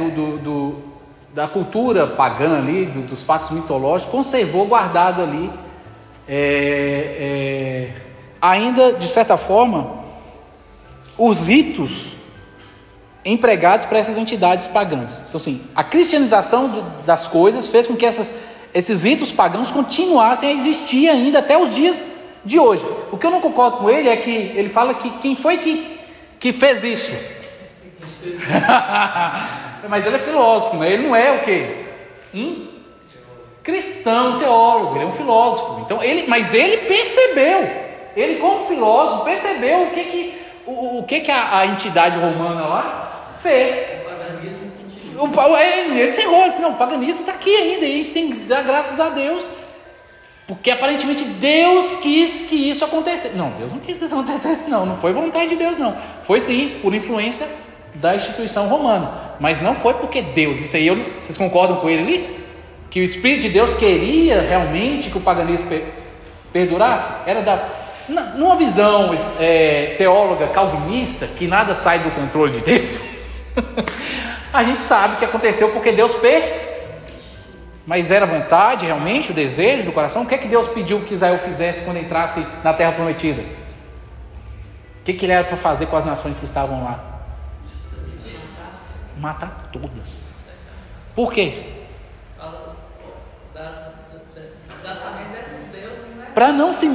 da cultura pagã ali, dos fatos mitológicos, conservou, guardado ali, ainda, de certa forma, os ritos empregados para essas entidades pagãs. Então, assim, a cristianização das coisas fez com que esses ritos pagãos continuassem a existir ainda até os dias de hoje. O que eu não concordo com ele é que ele fala que quem foi que fez isso? Mas ele é filósofo, né? Ele não é o quê? Cristão, teólogo, ele é um filósofo. Então, mas ele percebeu, ele como filósofo percebeu o que a entidade romana lá fez. Ele se errou, disse, não, o paganismo está aqui ainda, e a gente tem que dar graças a Deus, porque aparentemente Deus quis que isso acontecesse. Não, Deus não quis que isso acontecesse, não foi vontade de Deus, não. Foi sim, por influência da instituição romana, mas não foi porque Deus, isso aí vocês concordam com ele ali? Que o Espírito de Deus queria realmente que o paganismo perdurasse? Era numa visão teóloga calvinista, que nada sai do controle de Deus, a gente sabe que aconteceu porque Deus mas era vontade realmente, o desejo do coração? O que é que Deus pediu que Israel fizesse quando entrasse na terra prometida? O que ele era para fazer com as nações que estavam lá? Matar todas. Por quê? Exatamente desses deuses, né? Para não se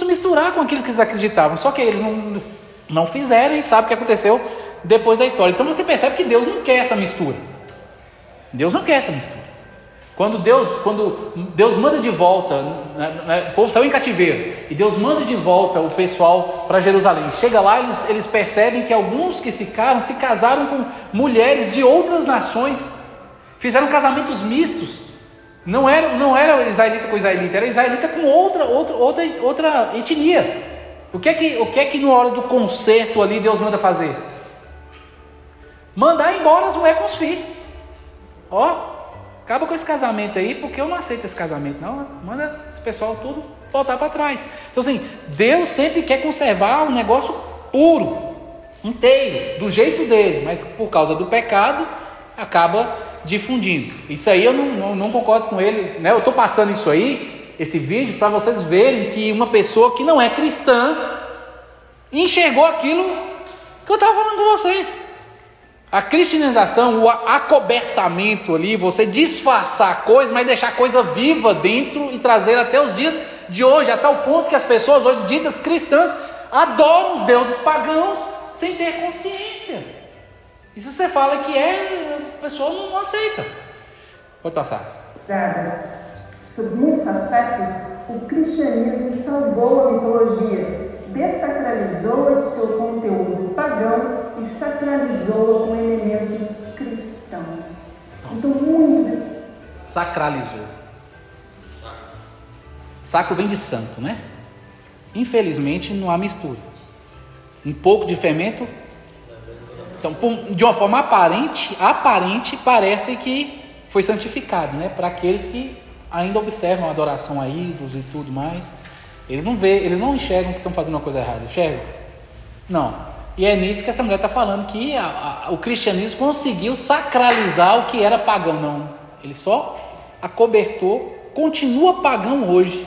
misturar com aquilo que eles acreditavam. Só que eles não fizeram, a gente sabe o que aconteceu depois da história. Então você percebe que Deus não quer essa mistura. Deus não quer essa mistura. Quando Deus manda de volta, o povo saiu em cativeiro, e Deus manda de volta o pessoal para Jerusalém. Chega lá, eles percebem que alguns que ficaram se casaram com mulheres de outras nações, fizeram casamentos mistos. Não era israelita com israelita, era israelita com outra etnia. O que é que na hora do concerto ali Deus manda fazer? Mandar embora as mulheres com os filhos. Acaba com esse casamento aí, porque eu não aceito esse casamento, não. Manda esse pessoal tudo voltar para trás. Então, assim, Deus sempre quer conservar o negócio puro, inteiro, do jeito dele, mas por causa do pecado, acaba difundindo. Isso aí eu não concordo com ele, né? Eu estou passando isso aí, esse vídeo, para vocês verem que uma pessoa que não é cristã enxergou aquilo que eu estava falando com vocês. A cristianização, o acobertamento ali, você disfarçar a coisa, mas deixar a coisa viva dentro e trazer até os dias de hoje, a tal ponto que as pessoas hoje ditas cristãs adoram os deuses pagãos sem ter consciência. E se você fala que a pessoa não aceita. Pode passar. Sob muitos aspectos, o cristianismo salvou a mitologia, desacralizou-a de seu conteúdo pagão e sacralizou-a com elementos cristãos. Então, muito... Sacralizou. Sacro vem de santo, né? Infelizmente, não há mistura. Um pouco de fermento. Então, de uma forma aparente parece que foi santificado, né? Para aqueles que ainda observam a adoração a ídolos e tudo mais. Eles não enxergam que estão fazendo uma coisa errada. Enxergam? Não. E é nisso que essa mulher está falando, que o cristianismo conseguiu sacralizar o que era pagão. Não. Ele só acobertou, continua pagão hoje.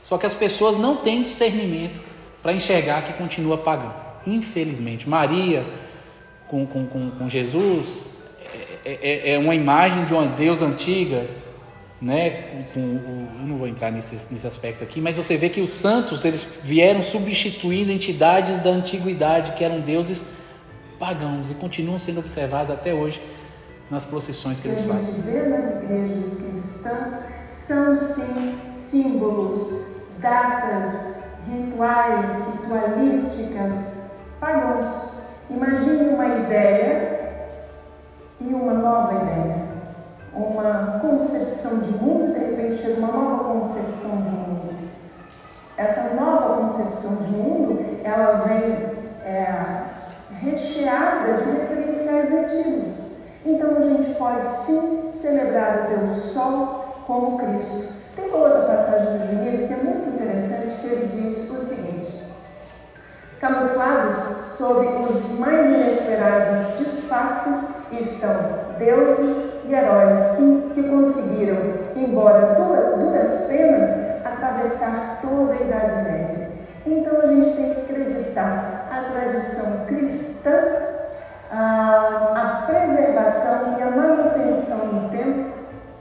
Só que as pessoas não têm discernimento para enxergar que continua pagão. Infelizmente. Maria com Jesus é uma imagem de uma deusa antiga, né? Eu não vou entrar nesse aspecto aqui, mas você vê que os santos eles vieram substituindo entidades da antiguidade que eram deuses pagãos e continuam sendo observados até hoje nas procissões que eles fazem. O que a gente vê nas igrejas cristãs são sim símbolos, datas, rituais, ritualísticas pagãos. Imagine uma ideia e uma nova ideia. Uma concepção de mundo, de repente chega uma nova concepção de mundo. Essa nova concepção de mundo, ela vem recheada de referenciais antigos. Então a gente pode sim celebrar o Deus Sol como Cristo. Tem uma outra passagem do Junito que é muito interessante, que ele diz o seguinte: camuflados sob os mais inesperados disfarces estão deuses e heróis que conseguiram, embora duras penas, atravessar toda a Idade Média. Então a gente tem que acreditar a tradição cristã, a preservação e a manutenção no tempo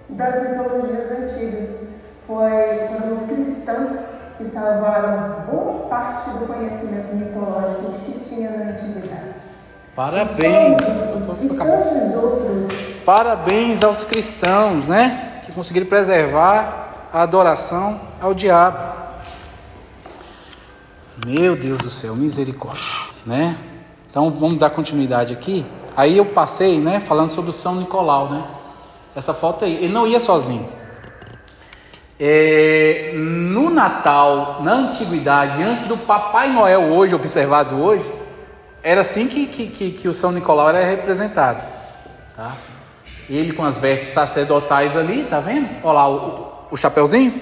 das mitologias antigas. Foram os cristãos que salvaram boa parte do conhecimento mitológico que se tinha na antiguidade. Parabéns! E tantos outros. Parabéns aos cristãos, né? Que conseguiram preservar a adoração ao diabo. Meu Deus do céu, misericórdia, né? Então vamos dar continuidade aqui. Aí eu passei, né, falando sobre o São Nicolau, né? Essa foto aí, ele não ia sozinho. No Natal, na antiguidade, antes do Papai Noel hoje, observado hoje, era assim que o São Nicolau era representado, tá? Ele com as vestes sacerdotais ali, tá vendo? Olha lá o chapeuzinho,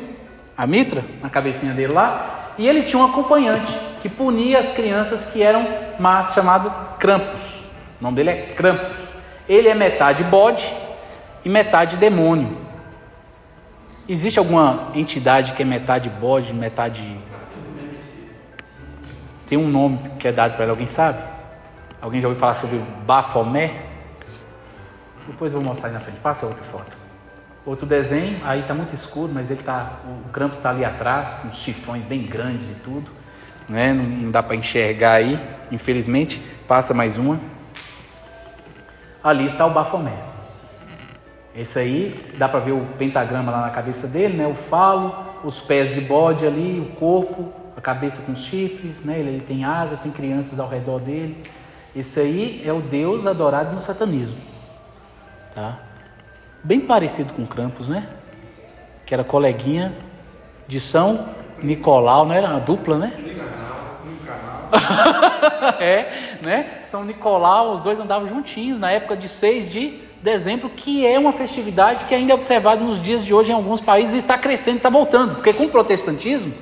a mitra, na cabecinha dele lá. E ele tinha um acompanhante que punia as crianças que eram más, chamado Krampus. O nome dele é Krampus. Ele é metade bode e metade demônio. Existe alguma entidade que é metade bode, metade... Tem um nome que é dado para ela, alguém sabe? Alguém já ouviu falar sobre o Bafomé? Depois eu vou mostrar aí na frente. Passa outra foto. Outro desenho, aí está muito escuro, mas o Krampus está ali atrás, com uns chifões bem grandes e tudo, né? Não dá para enxergar aí, infelizmente. Passa mais uma. Ali está o Bafomé. Esse aí, dá para ver o pentagrama lá na cabeça dele, né? O falo, os pés de bode ali, o corpo, a cabeça com os chifres, né? Ele tem asas, tem crianças ao redor dele. Esse aí é o Deus adorado no satanismo, tá? Bem parecido com Krampus, né? Que era coleguinha de São Nicolau, não era uma dupla, né? Né? São Nicolau, os dois andavam juntinhos na época de 6 de dezembro, que é uma festividade que ainda é observada nos dias de hoje em alguns países e está crescendo, está voltando, porque com o protestantismo,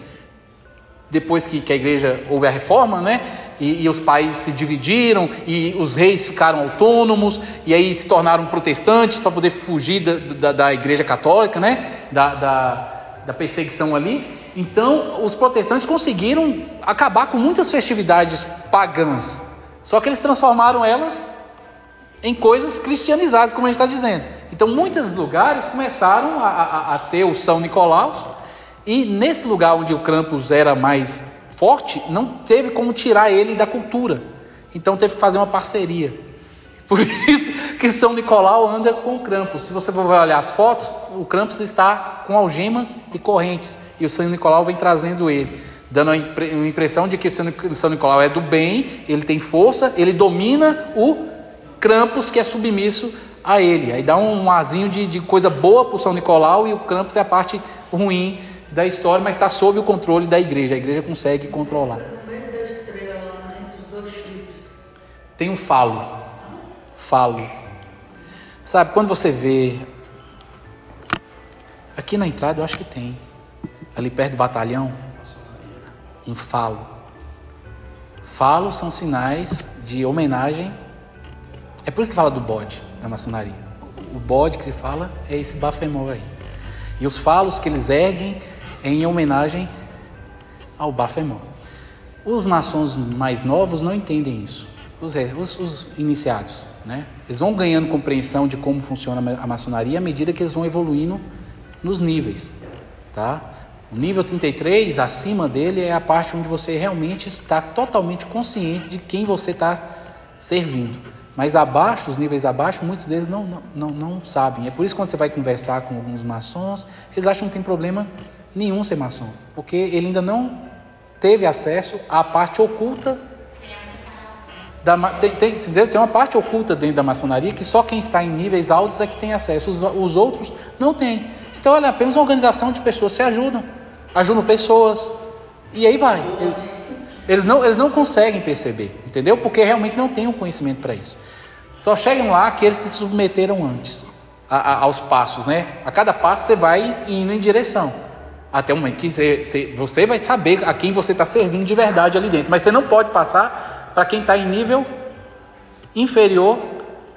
depois que a igreja houve a reforma, né? E os países se dividiram e os reis ficaram autônomos e aí se tornaram protestantes para poder fugir da igreja católica, né? Da perseguição ali. Então os protestantes conseguiram acabar com muitas festividades pagãs, só que eles transformaram elas em coisas cristianizadas, como a gente está dizendo. Então muitos lugares começaram a ter o São Nicolau, e nesse lugar onde o Krampus era mais forte, não teve como tirar ele da cultura, então teve que fazer uma parceria. Por isso que São Nicolau anda com o Krampus. Se você for olhar as fotos, o Krampus está com algemas e correntes, e o São Nicolau vem trazendo ele, dando a impressão de que o São Nicolau é do bem, ele tem força, ele domina o Krampus, que é submisso a ele. Aí dá um arzinho de coisa boa para o São Nicolau, e o Krampus é a parte ruim da história, mas está sob o controle da igreja. A igreja consegue controlar. No meio da estrela, lá entre os dois chifres, tem um falo. Sabe, quando você vê aqui na entrada, eu acho que tem, ali perto do batalhão, um falo. Falos são sinais de homenagem. É por isso que fala do bode na maçonaria. O bode que se fala é esse Bafomé aí. E os falos que eles erguem é em homenagem ao Bafomé. Os maçons mais novos não entendem isso. Os iniciados, né? Eles vão ganhando compreensão de como funciona a maçonaria à medida que eles vão evoluindo nos níveis, tá? O nível 33, acima dele, é a parte onde você realmente está totalmente consciente de quem você está servindo. Mas abaixo, os níveis abaixo, muitos deles não sabem. É por isso que quando você vai conversar com alguns maçons, eles acham que não tem problema nenhum ser maçom, porque ele ainda não teve acesso à parte oculta tem uma parte oculta dentro da maçonaria que só quem está em níveis altos é que tem acesso, os outros não têm. Então ela é apenas uma organização de pessoas que se ajudam pessoas, e aí vai. Eles não conseguem perceber, entendeu? Porque realmente não tem um conhecimento para isso. Só chegam lá aqueles que se submeteram antes aos passos, né? A cada passo você vai indo em direção, até o momento que você vai saber a quem você está servindo de verdade ali dentro. Mas você não pode passar para quem está em nível inferior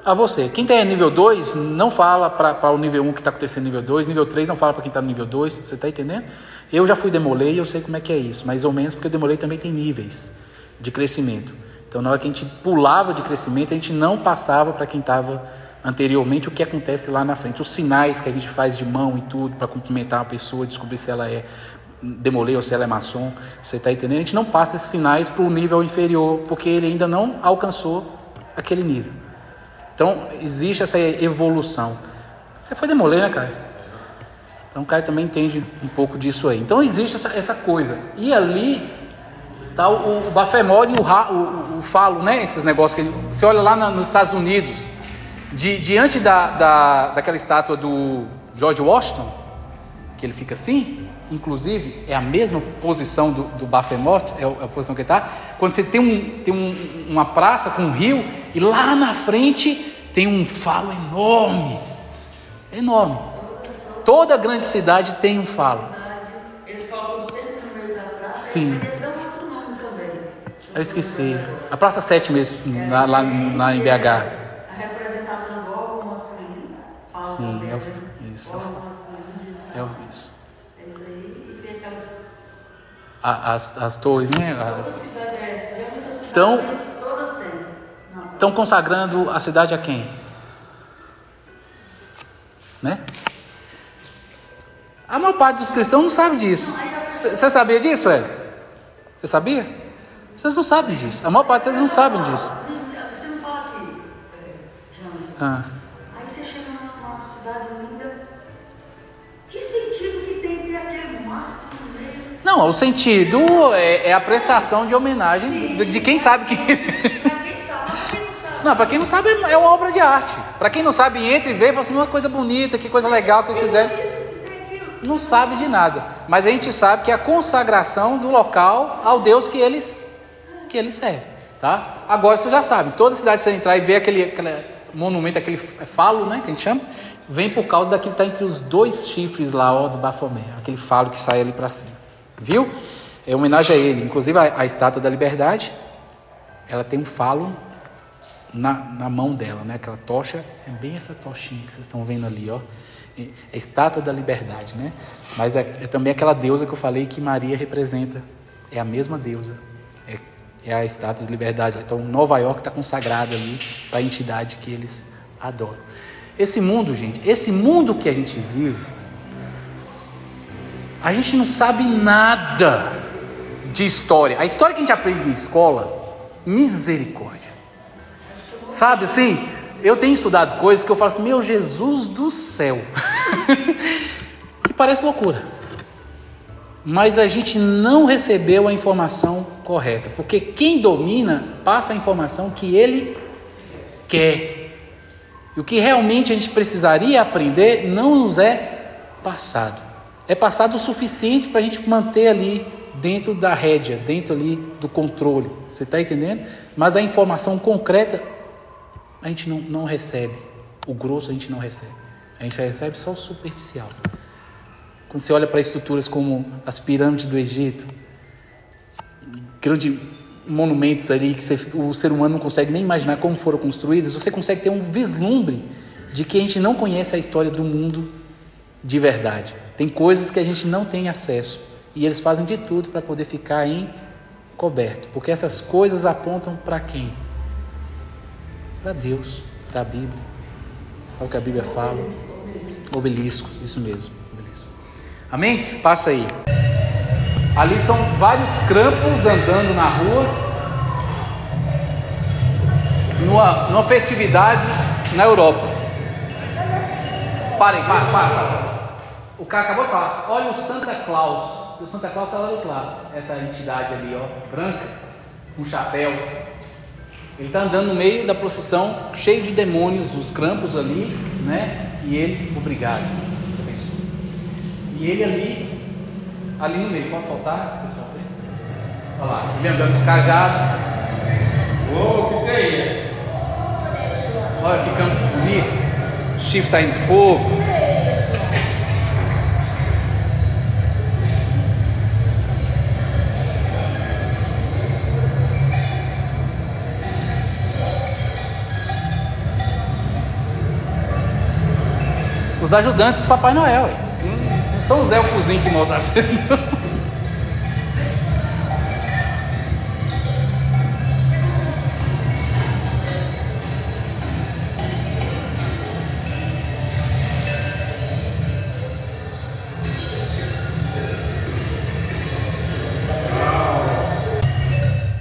a você. Quem está em nível 2 não fala para o nível 1 que está acontecendo no nível 2, nível 3 não fala para quem está no nível 2, você está entendendo? Eu já fui Demolei e eu sei como é que é isso, mais ou menos, porque o Demolei também tem níveis de crescimento. Então na hora que a gente pulava de crescimento, a gente não passava para quem estava anteriormente o que acontece lá na frente, os sinais que a gente faz de mão e tudo para cumprimentar a pessoa, descobrir se ela é Demolei ou se ela é maçom, você está entendendo? A gente não passa esses sinais para o nível inferior, porque ele ainda não alcançou aquele nível. Então existe essa evolução. Você foi Demolei, né, Caio? Então o Caio também entende um pouco disso aí. Então existe essa coisa. E ali está o Baphomet e o falo, né? Esses negócios que você olha lá nos Estados Unidos, diante daquela estátua do George Washington, que ele fica assim, inclusive é a mesma posição do Baphomet, é a posição que ele está. Quando você tem uma praça com um rio, e lá na frente tem um falo enorme, enorme. Toda grande cidade tem um falo. Eles colocam sempre no meio da praça. Sim. Eles dão outro nome também. Eu esqueci. A Praça 7 mesmo, lá em BH. A representação do órgão masculino. Fala Sim, também, isso. órgão masculino. Eu vi isso. É isso aí. E tem aquelas. As torres, né? Então, todas têm. Estão consagrando a cidade a quem? Né? A maior parte dos cristãos não sabe disso. Você sabia disso, Hélio? Você sabia? Vocês não sabem disso. A maior parte deles não sabem disso. Você não fala aqui, Jonas. Aí você chega numa cidade linda. Que sentido que tem ter aquele mastro no meio? Não, o sentido é a prestação de homenagem de quem sabe que. Pra quem sabe, mas quem não sabe. Não, para quem não sabe é uma obra de arte. Para quem não sabe, entra e vê e fala assim, uma coisa bonita, que coisa legal que eles fizeram. Não sabe de nada, mas a gente sabe que é a consagração do local ao Deus que eles servem, tá? Agora você já sabe, toda cidade que você entrar e ver aquele monumento, aquele falo, né, que a gente chama, vem por causa daquilo que está entre os dois chifres lá, ó, do Baphomet, aquele falo que sai ali para cima, viu? É homenagem a ele. Inclusive a Estátua da Liberdade, ela tem um falo na mão dela, né? Aquela tocha, é bem essa tochinha que vocês estão vendo ali, ó. É a Estátua da Liberdade, né? Mas é também aquela deusa que eu falei que Maria representa. É a mesma deusa. É a Estátua de Liberdade. Então Nova York está consagrada ali para a entidade que eles adoram. Esse mundo, gente, esse mundo que a gente vive, a gente não sabe nada de história. A história que a gente aprende na escola, misericórdia. Sabe assim? Eu tenho estudado coisas que eu falo assim, meu Jesus do céu, que parece loucura, mas a gente não recebeu a informação correta, porque quem domina passa a informação que ele quer, e o que realmente a gente precisaria aprender não nos é passado, é passado o suficiente para a gente manter ali dentro da rédea, dentro ali do controle, você está entendendo? Mas a informação concreta a gente não recebe, o grosso a gente não recebe, a gente recebe só o superficial. Quando você olha para estruturas como as pirâmides do Egito, grandes monumentos ali que o ser humano não consegue nem imaginar como foram construídos, você consegue ter um vislumbre de que a gente não conhece a história do mundo de verdade. Tem coisas que a gente não tem acesso e eles fazem de tudo para poder ficar encoberto, porque essas coisas apontam para quem? Para Deus, para a Bíblia, é o que a Bíblia fala. Obeliscos, isso mesmo, obelisco. Amém? Passa aí. Ali são vários crampos andando na rua, numa festividade na Europa. Parem, para. O cara acabou de falar, olha o Santa Claus. O Santa Claus está lá do outro lado, essa entidade ali, ó, branca, com chapéu. Ele está andando no meio da procissão, cheio de demônios, os crampos ali, né? E ele, obrigado. E ele ali no meio. Posso soltar, pessoal? Olha lá, ele andando com cajado. Ô, o que é isso? Olha que campo bonito. Os chifres saindo de fogo. Os ajudantes do Papai Noel. Não são os elfozinhos que mostraram.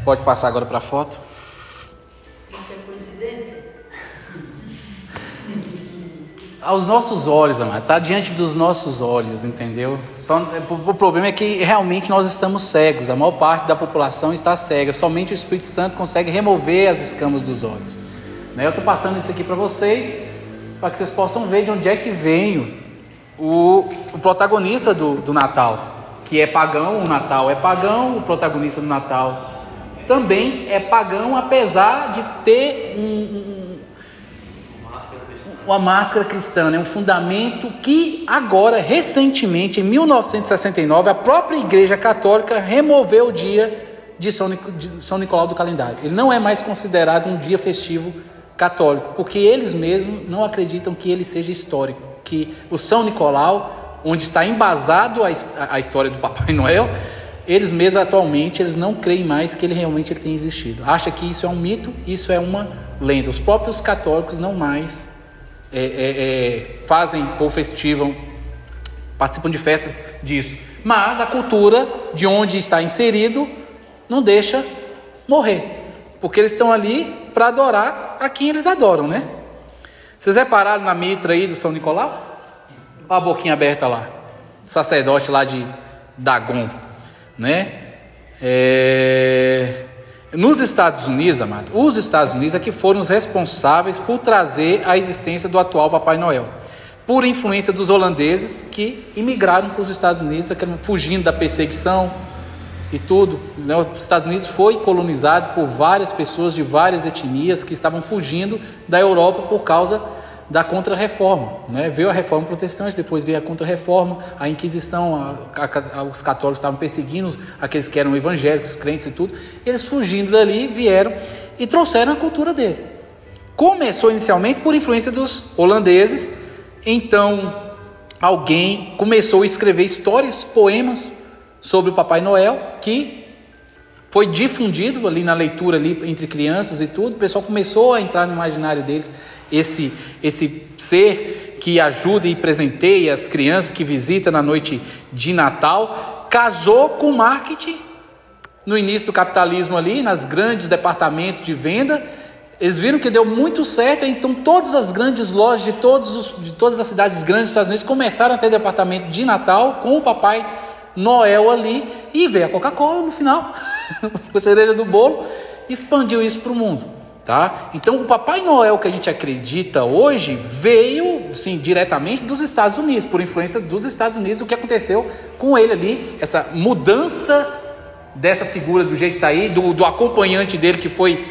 Pode passar agora para a foto. Isso é coincidência? Aos nossos olhos, amado, está diante dos nossos olhos, entendeu? O problema é que realmente nós estamos cegos, a maior parte da população está cega, somente o Espírito Santo consegue remover as escamas dos olhos. Eu estou passando isso aqui para vocês, para que vocês possam ver de onde é que vem o protagonista do Natal, que é pagão. O Natal é pagão, o protagonista do Natal também é pagão, apesar de ter uma máscara cristã, né? Um fundamento que agora, recentemente, em 1969, a própria Igreja Católica removeu o dia de São Nicolau do calendário. Ele não é mais considerado um dia festivo católico, porque eles mesmos não acreditam que ele seja histórico, que o São Nicolau, onde está embasado a história do Papai Noel, eles mesmos atualmente eles não creem mais que ele realmente tenha existido. Acha que isso é um mito, isso é uma lenda. Os próprios católicos não mais fazem ou festivam, participam de festas disso. Mas a cultura de onde está inserido não deixa morrer, porque eles estão ali para adorar a quem eles adoram, né? Vocês repararam na mitra aí do São Nicolau? Olha a boquinha aberta lá, sacerdote lá de Dagon, né? Nos Estados Unidos, amado, os Estados Unidos é que foram os responsáveis por trazer a existência do atual Papai Noel, por influência dos holandeses que imigraram para os Estados Unidos, fugindo da perseguição e tudo, né? Os Estados Unidos foi colonizado por várias pessoas de várias etnias que estavam fugindo da Europa por causa da Contra-Reforma, né? Veio a Reforma Protestante, depois veio a Contra-Reforma, a Inquisição, os católicos estavam perseguindo aqueles que eram evangélicos, crentes e tudo. Eles fugindo dali vieram e trouxeram a cultura dele. Começou inicialmente por influência dos holandeses. Então alguém começou a escrever histórias, poemas sobre o Papai Noel, que foi difundido ali na leitura ali entre crianças e tudo. O pessoal começou a entrar no imaginário deles esse ser que ajuda e presenteia as crianças que visita na noite de Natal. Casou com marketing no início do capitalismo ali, nas grandes departamentos de venda. Eles viram que deu muito certo, então todas as grandes lojas de todas as cidades grandes dos Estados Unidos começaram a ter departamento de Natal com o Papai Noel ali, e veio a Coca-Cola no final, a cereja do bolo, expandiu isso para o mundo, tá? Então o Papai Noel que a gente acredita hoje veio, sim, diretamente dos Estados Unidos, por influência dos Estados Unidos, do que aconteceu com ele ali, essa mudança dessa figura do jeito que está aí, do acompanhante dele que foi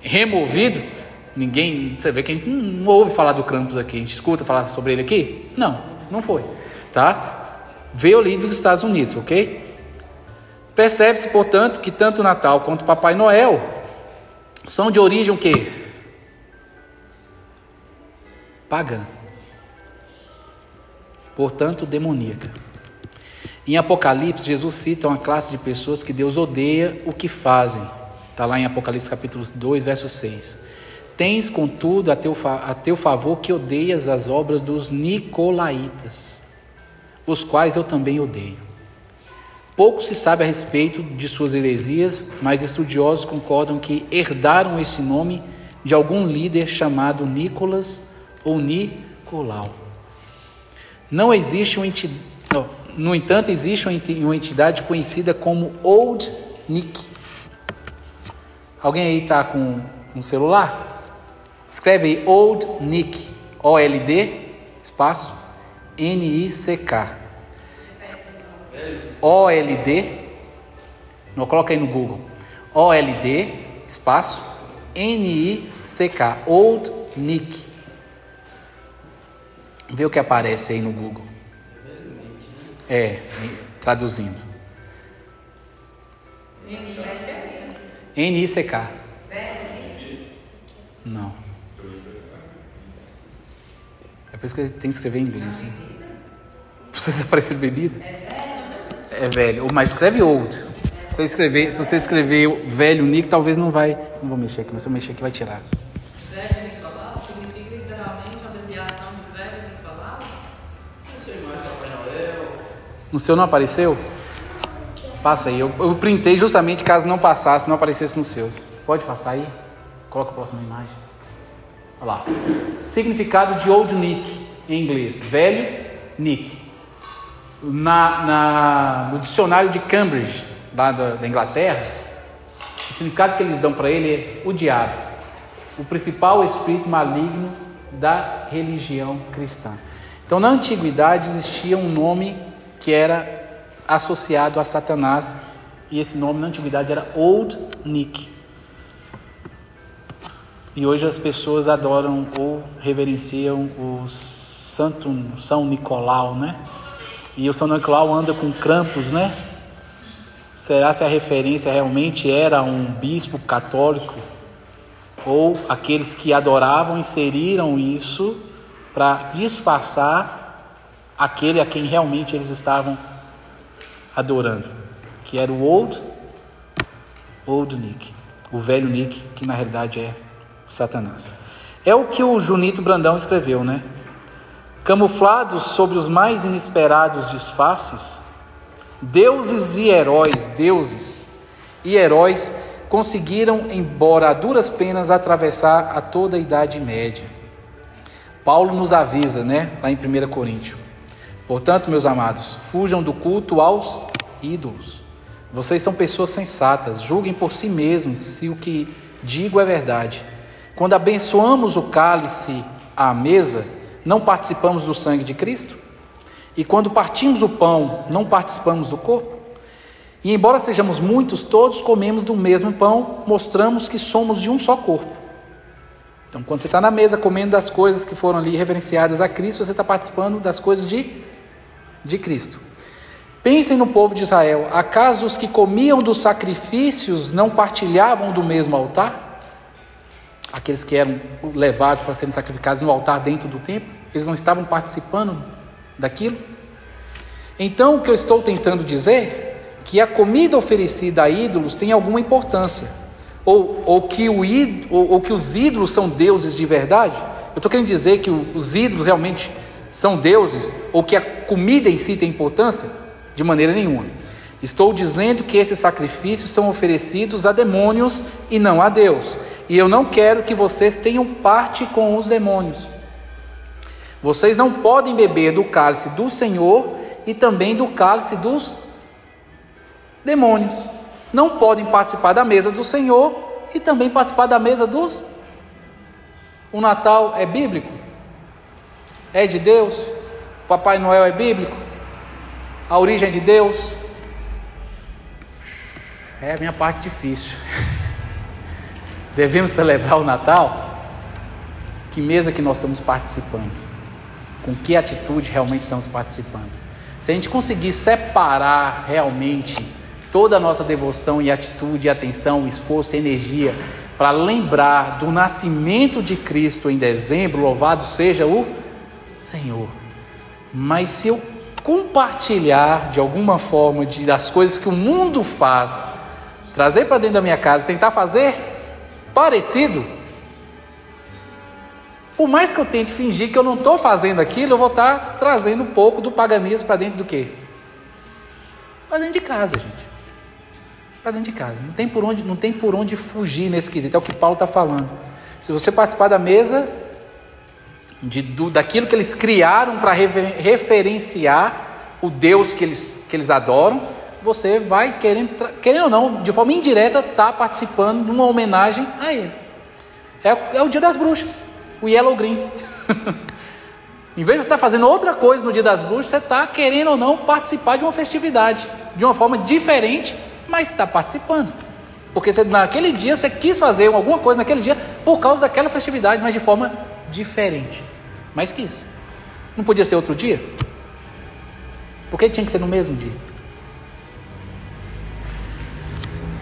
removido. Você vê que a gente não ouve falar do Krampus aqui, a gente escuta falar sobre ele aqui? Não foi, tá? Veio ali dos Estados Unidos, ok? Percebe-se, portanto, que tanto o Natal quanto o Papai Noel são de origem o quê? Pagã. Portanto, demoníaca. Em Apocalipse, Jesus cita uma classe de pessoas que Deus odeia o que fazem. Está lá em Apocalipse capítulo 2, verso 6. Tens, contudo, a teu favor que odeias as obras dos nicolaítas, os quais eu também odeio. Pouco se sabe a respeito de suas heresias, mas estudiosos concordam que herdaram esse nome de algum líder chamado Nicolas ou Nicolau. No entanto, existe uma entidade conhecida como Old Nick. Alguém aí está com um celular? Escreve aí Old Nick, O-L-D, espaço, N-I-C-K. O-L-D, não, coloca aí no Google, O-L-D, espaço, N-I-C-K, Old Nick. Vê o que aparece aí no Google. Traduzindo. N-I-C-K. Não. É por isso que ele tem que escrever em inglês. Né? Precisa aparecer bebida? É velho. Mas escreve old. Se você escrever velho Nick, talvez não vai. Não vou mexer aqui, mas se eu mexer aqui vai tirar. Velho Nicolau significa literalmente a abreviação de velho Nicolau? No seu não apareceu? Passa aí. Eu printei justamente caso não passasse, não aparecesse nos seus. Pode passar aí? Coloca a próxima imagem. Olha lá. Significado de Old Nick em inglês. Velho Nick. No dicionário de Cambridge, lá da Inglaterra, o significado que eles dão para ele é o diabo, o principal espírito maligno da religião cristã. Então, na antiguidade existia um nome que era associado a Satanás, e esse nome na antiguidade era Old Nick. E hoje as pessoas adoram ou reverenciam o São Nicolau, né? E o São Nicolau anda com Krampus, né? Será se a referência realmente era um bispo católico? Ou aqueles que adoravam inseriram isso para disfarçar aquele a quem realmente eles estavam adorando, que era o Old Nick, o velho Nick, que na realidade é Satanás. É o que o Junito Brandão escreveu, né? Camuflados sobre os mais inesperados disfarces, deuses e heróis conseguiram, embora a duras penas, atravessar a toda a Idade Média. Paulo nos avisa, né? Lá em 1 Coríntios. Portanto, meus amados, fujam do culto aos ídolos. Vocês são pessoas sensatas, julguem por si mesmos se o que digo é verdade. Quando abençoamos o cálice à mesa, não participamos do sangue de Cristo? E quando partimos o pão, não participamos do corpo? E embora sejamos muitos, todos comemos do mesmo pão, mostramos que somos de um só corpo. Então, quando você está na mesa comendo das coisas que foram ali reverenciadas a Cristo, você está participando das coisas de Cristo. Pensem no povo de Israel. Acaso os que comiam dos sacrifícios não partilhavam do mesmo altar? Aqueles que eram levados para serem sacrificados no altar dentro do templo, eles não estavam participando daquilo? Então, o que eu estou tentando dizer é que a comida oferecida a ídolos tem alguma importância, ou que os ídolos são deuses de verdade. Eu estou querendo dizer que os ídolos realmente são deuses, ou que a comida em si tem importância? De maneira nenhuma. Estou dizendo que esses sacrifícios são oferecidos a demônios e não a Deus. E eu não quero que vocês tenham parte com os demônios. Vocês não podem beber do cálice do Senhor e também do cálice dos demônios. Não podem participar da mesa do Senhor e também participar da mesa dos... O Natal é bíblico? É de Deus? O Papai Noel é bíblico? A origem é de Deus? É a minha parte difícil. Devemos celebrar o Natal? Que mesa que nós estamos participando? Com que atitude realmente estamos participando? Se a gente conseguir separar realmente toda a nossa devoção e atitude, atenção, esforço e energia para lembrar do nascimento de Cristo em dezembro, louvado seja o Senhor. Mas se eu compartilhar de alguma forma das coisas que o mundo faz, trazer para dentro da minha casa, tentar fazer parecido, por mais que eu tente fingir que eu não estou fazendo aquilo, eu vou estar trazendo um pouco do paganismo para dentro do quê? Para dentro de casa, gente. Para dentro de casa. Não tem por onde fugir nesse quesito. É o que Paulo está falando. Se você participar da mesa daquilo que eles criaram para referenciar o Deus que eles adoram, você vai, querendo ou não, de forma indireta, estar participando de uma homenagem a ele. É o Dia das Bruxas, o Yellow Green. Em vez de você estar fazendo outra coisa no Dia das Bruxas, você está, querendo ou não, participar de uma festividade, de uma forma diferente, mas está participando. Porque naquele dia você quis fazer alguma coisa naquele dia por causa daquela festividade, mas de forma diferente. Mas quis. Não podia ser outro dia? Por que tinha que ser no mesmo dia?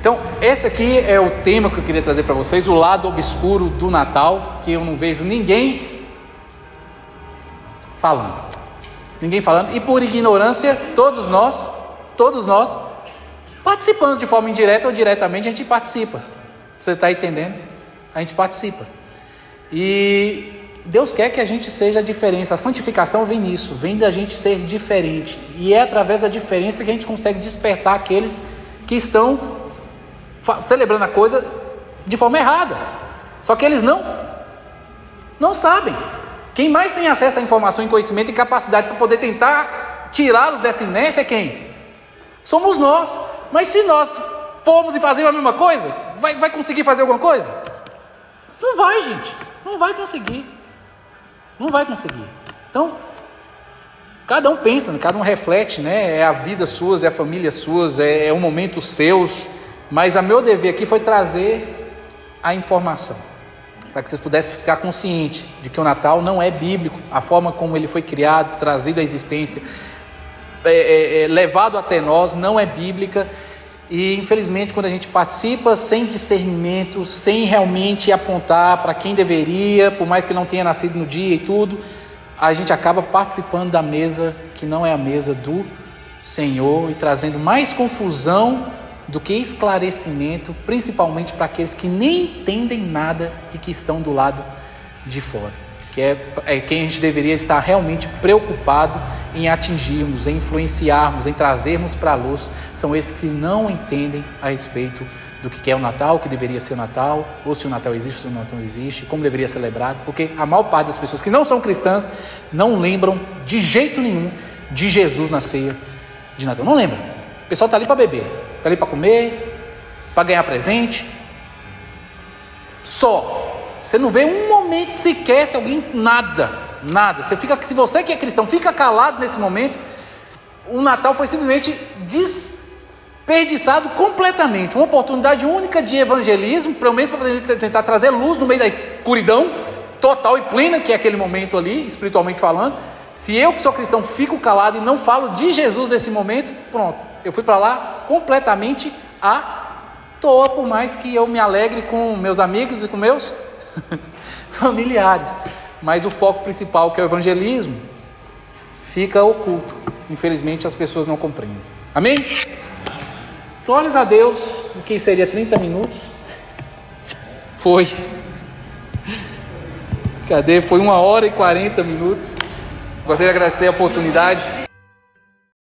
Então, esse aqui é o tema que eu queria trazer para vocês, o lado obscuro do Natal, que eu não vejo ninguém falando. Ninguém falando, e por ignorância, todos nós, participamos de forma indireta ou diretamente, a gente participa. Você está entendendo? A gente participa. E Deus quer que a gente seja a diferença. A santificação vem nisso, vem da gente ser diferente. E é através da diferença que a gente consegue despertar aqueles que estão celebrando a coisa de forma errada. Só que eles não sabem. Quem mais tem acesso à informação, e conhecimento e capacidade para poder tentar tirá-los dessa inércia é quem? Somos nós. Mas se nós formos e fazermos a mesma coisa, vai conseguir fazer alguma coisa? Não vai, gente. Não vai conseguir. Não vai conseguir. Então, cada um pensa, cada um reflete, né? É a vida sua, é a família sua, é um momento seus. Mas o meu dever aqui foi trazer a informação, para que vocês pudessem ficar conscientes de que o Natal não é bíblico, a forma como ele foi criado, trazido à existência, levado até nós, não é bíblica. E infelizmente, quando a gente participa sem discernimento, sem realmente apontar para quem deveria, por mais que não tenha nascido no dia e tudo, a gente acaba participando da mesa que não é a mesa do Senhor e trazendo mais confusão do que esclarecimento, principalmente para aqueles que nem entendem nada e que estão do lado de fora, que é quem a gente deveria estar realmente preocupado em atingirmos, em influenciarmos, em trazermos para a luz. São esses que não entendem a respeito do que é o Natal, o que deveria ser o Natal, ou se o Natal existe, ou se o Natal não existe, como deveria ser celebrado, porque a maior parte das pessoas que não são cristãs não lembram de jeito nenhum de Jesus na ceia de Natal. Não lembram. O pessoal está ali para beber, está ali para comer, para ganhar presente. Só. Você não vê um momento sequer se alguém... Nada. Se você que é cristão fica calado nesse momento, o Natal foi simplesmente desperdiçado completamente. Uma oportunidade única de evangelismo, pelo menos para tentar trazer luz no meio da escuridão total e plena, que é aquele momento ali, espiritualmente falando. Se eu que sou cristão fico calado e não falo de Jesus nesse momento, pronto. Eu fui para lá completamente à toa, por mais que eu me alegre com meus amigos e com meus familiares. Mas o foco principal, que é o evangelismo, fica oculto. Infelizmente as pessoas não compreendem. Amém? Glórias a Deus. O que seria 30 minutos? Foi. Cadê? Foi 1 hora e 40 minutos. Gostaria de agradecer a oportunidade.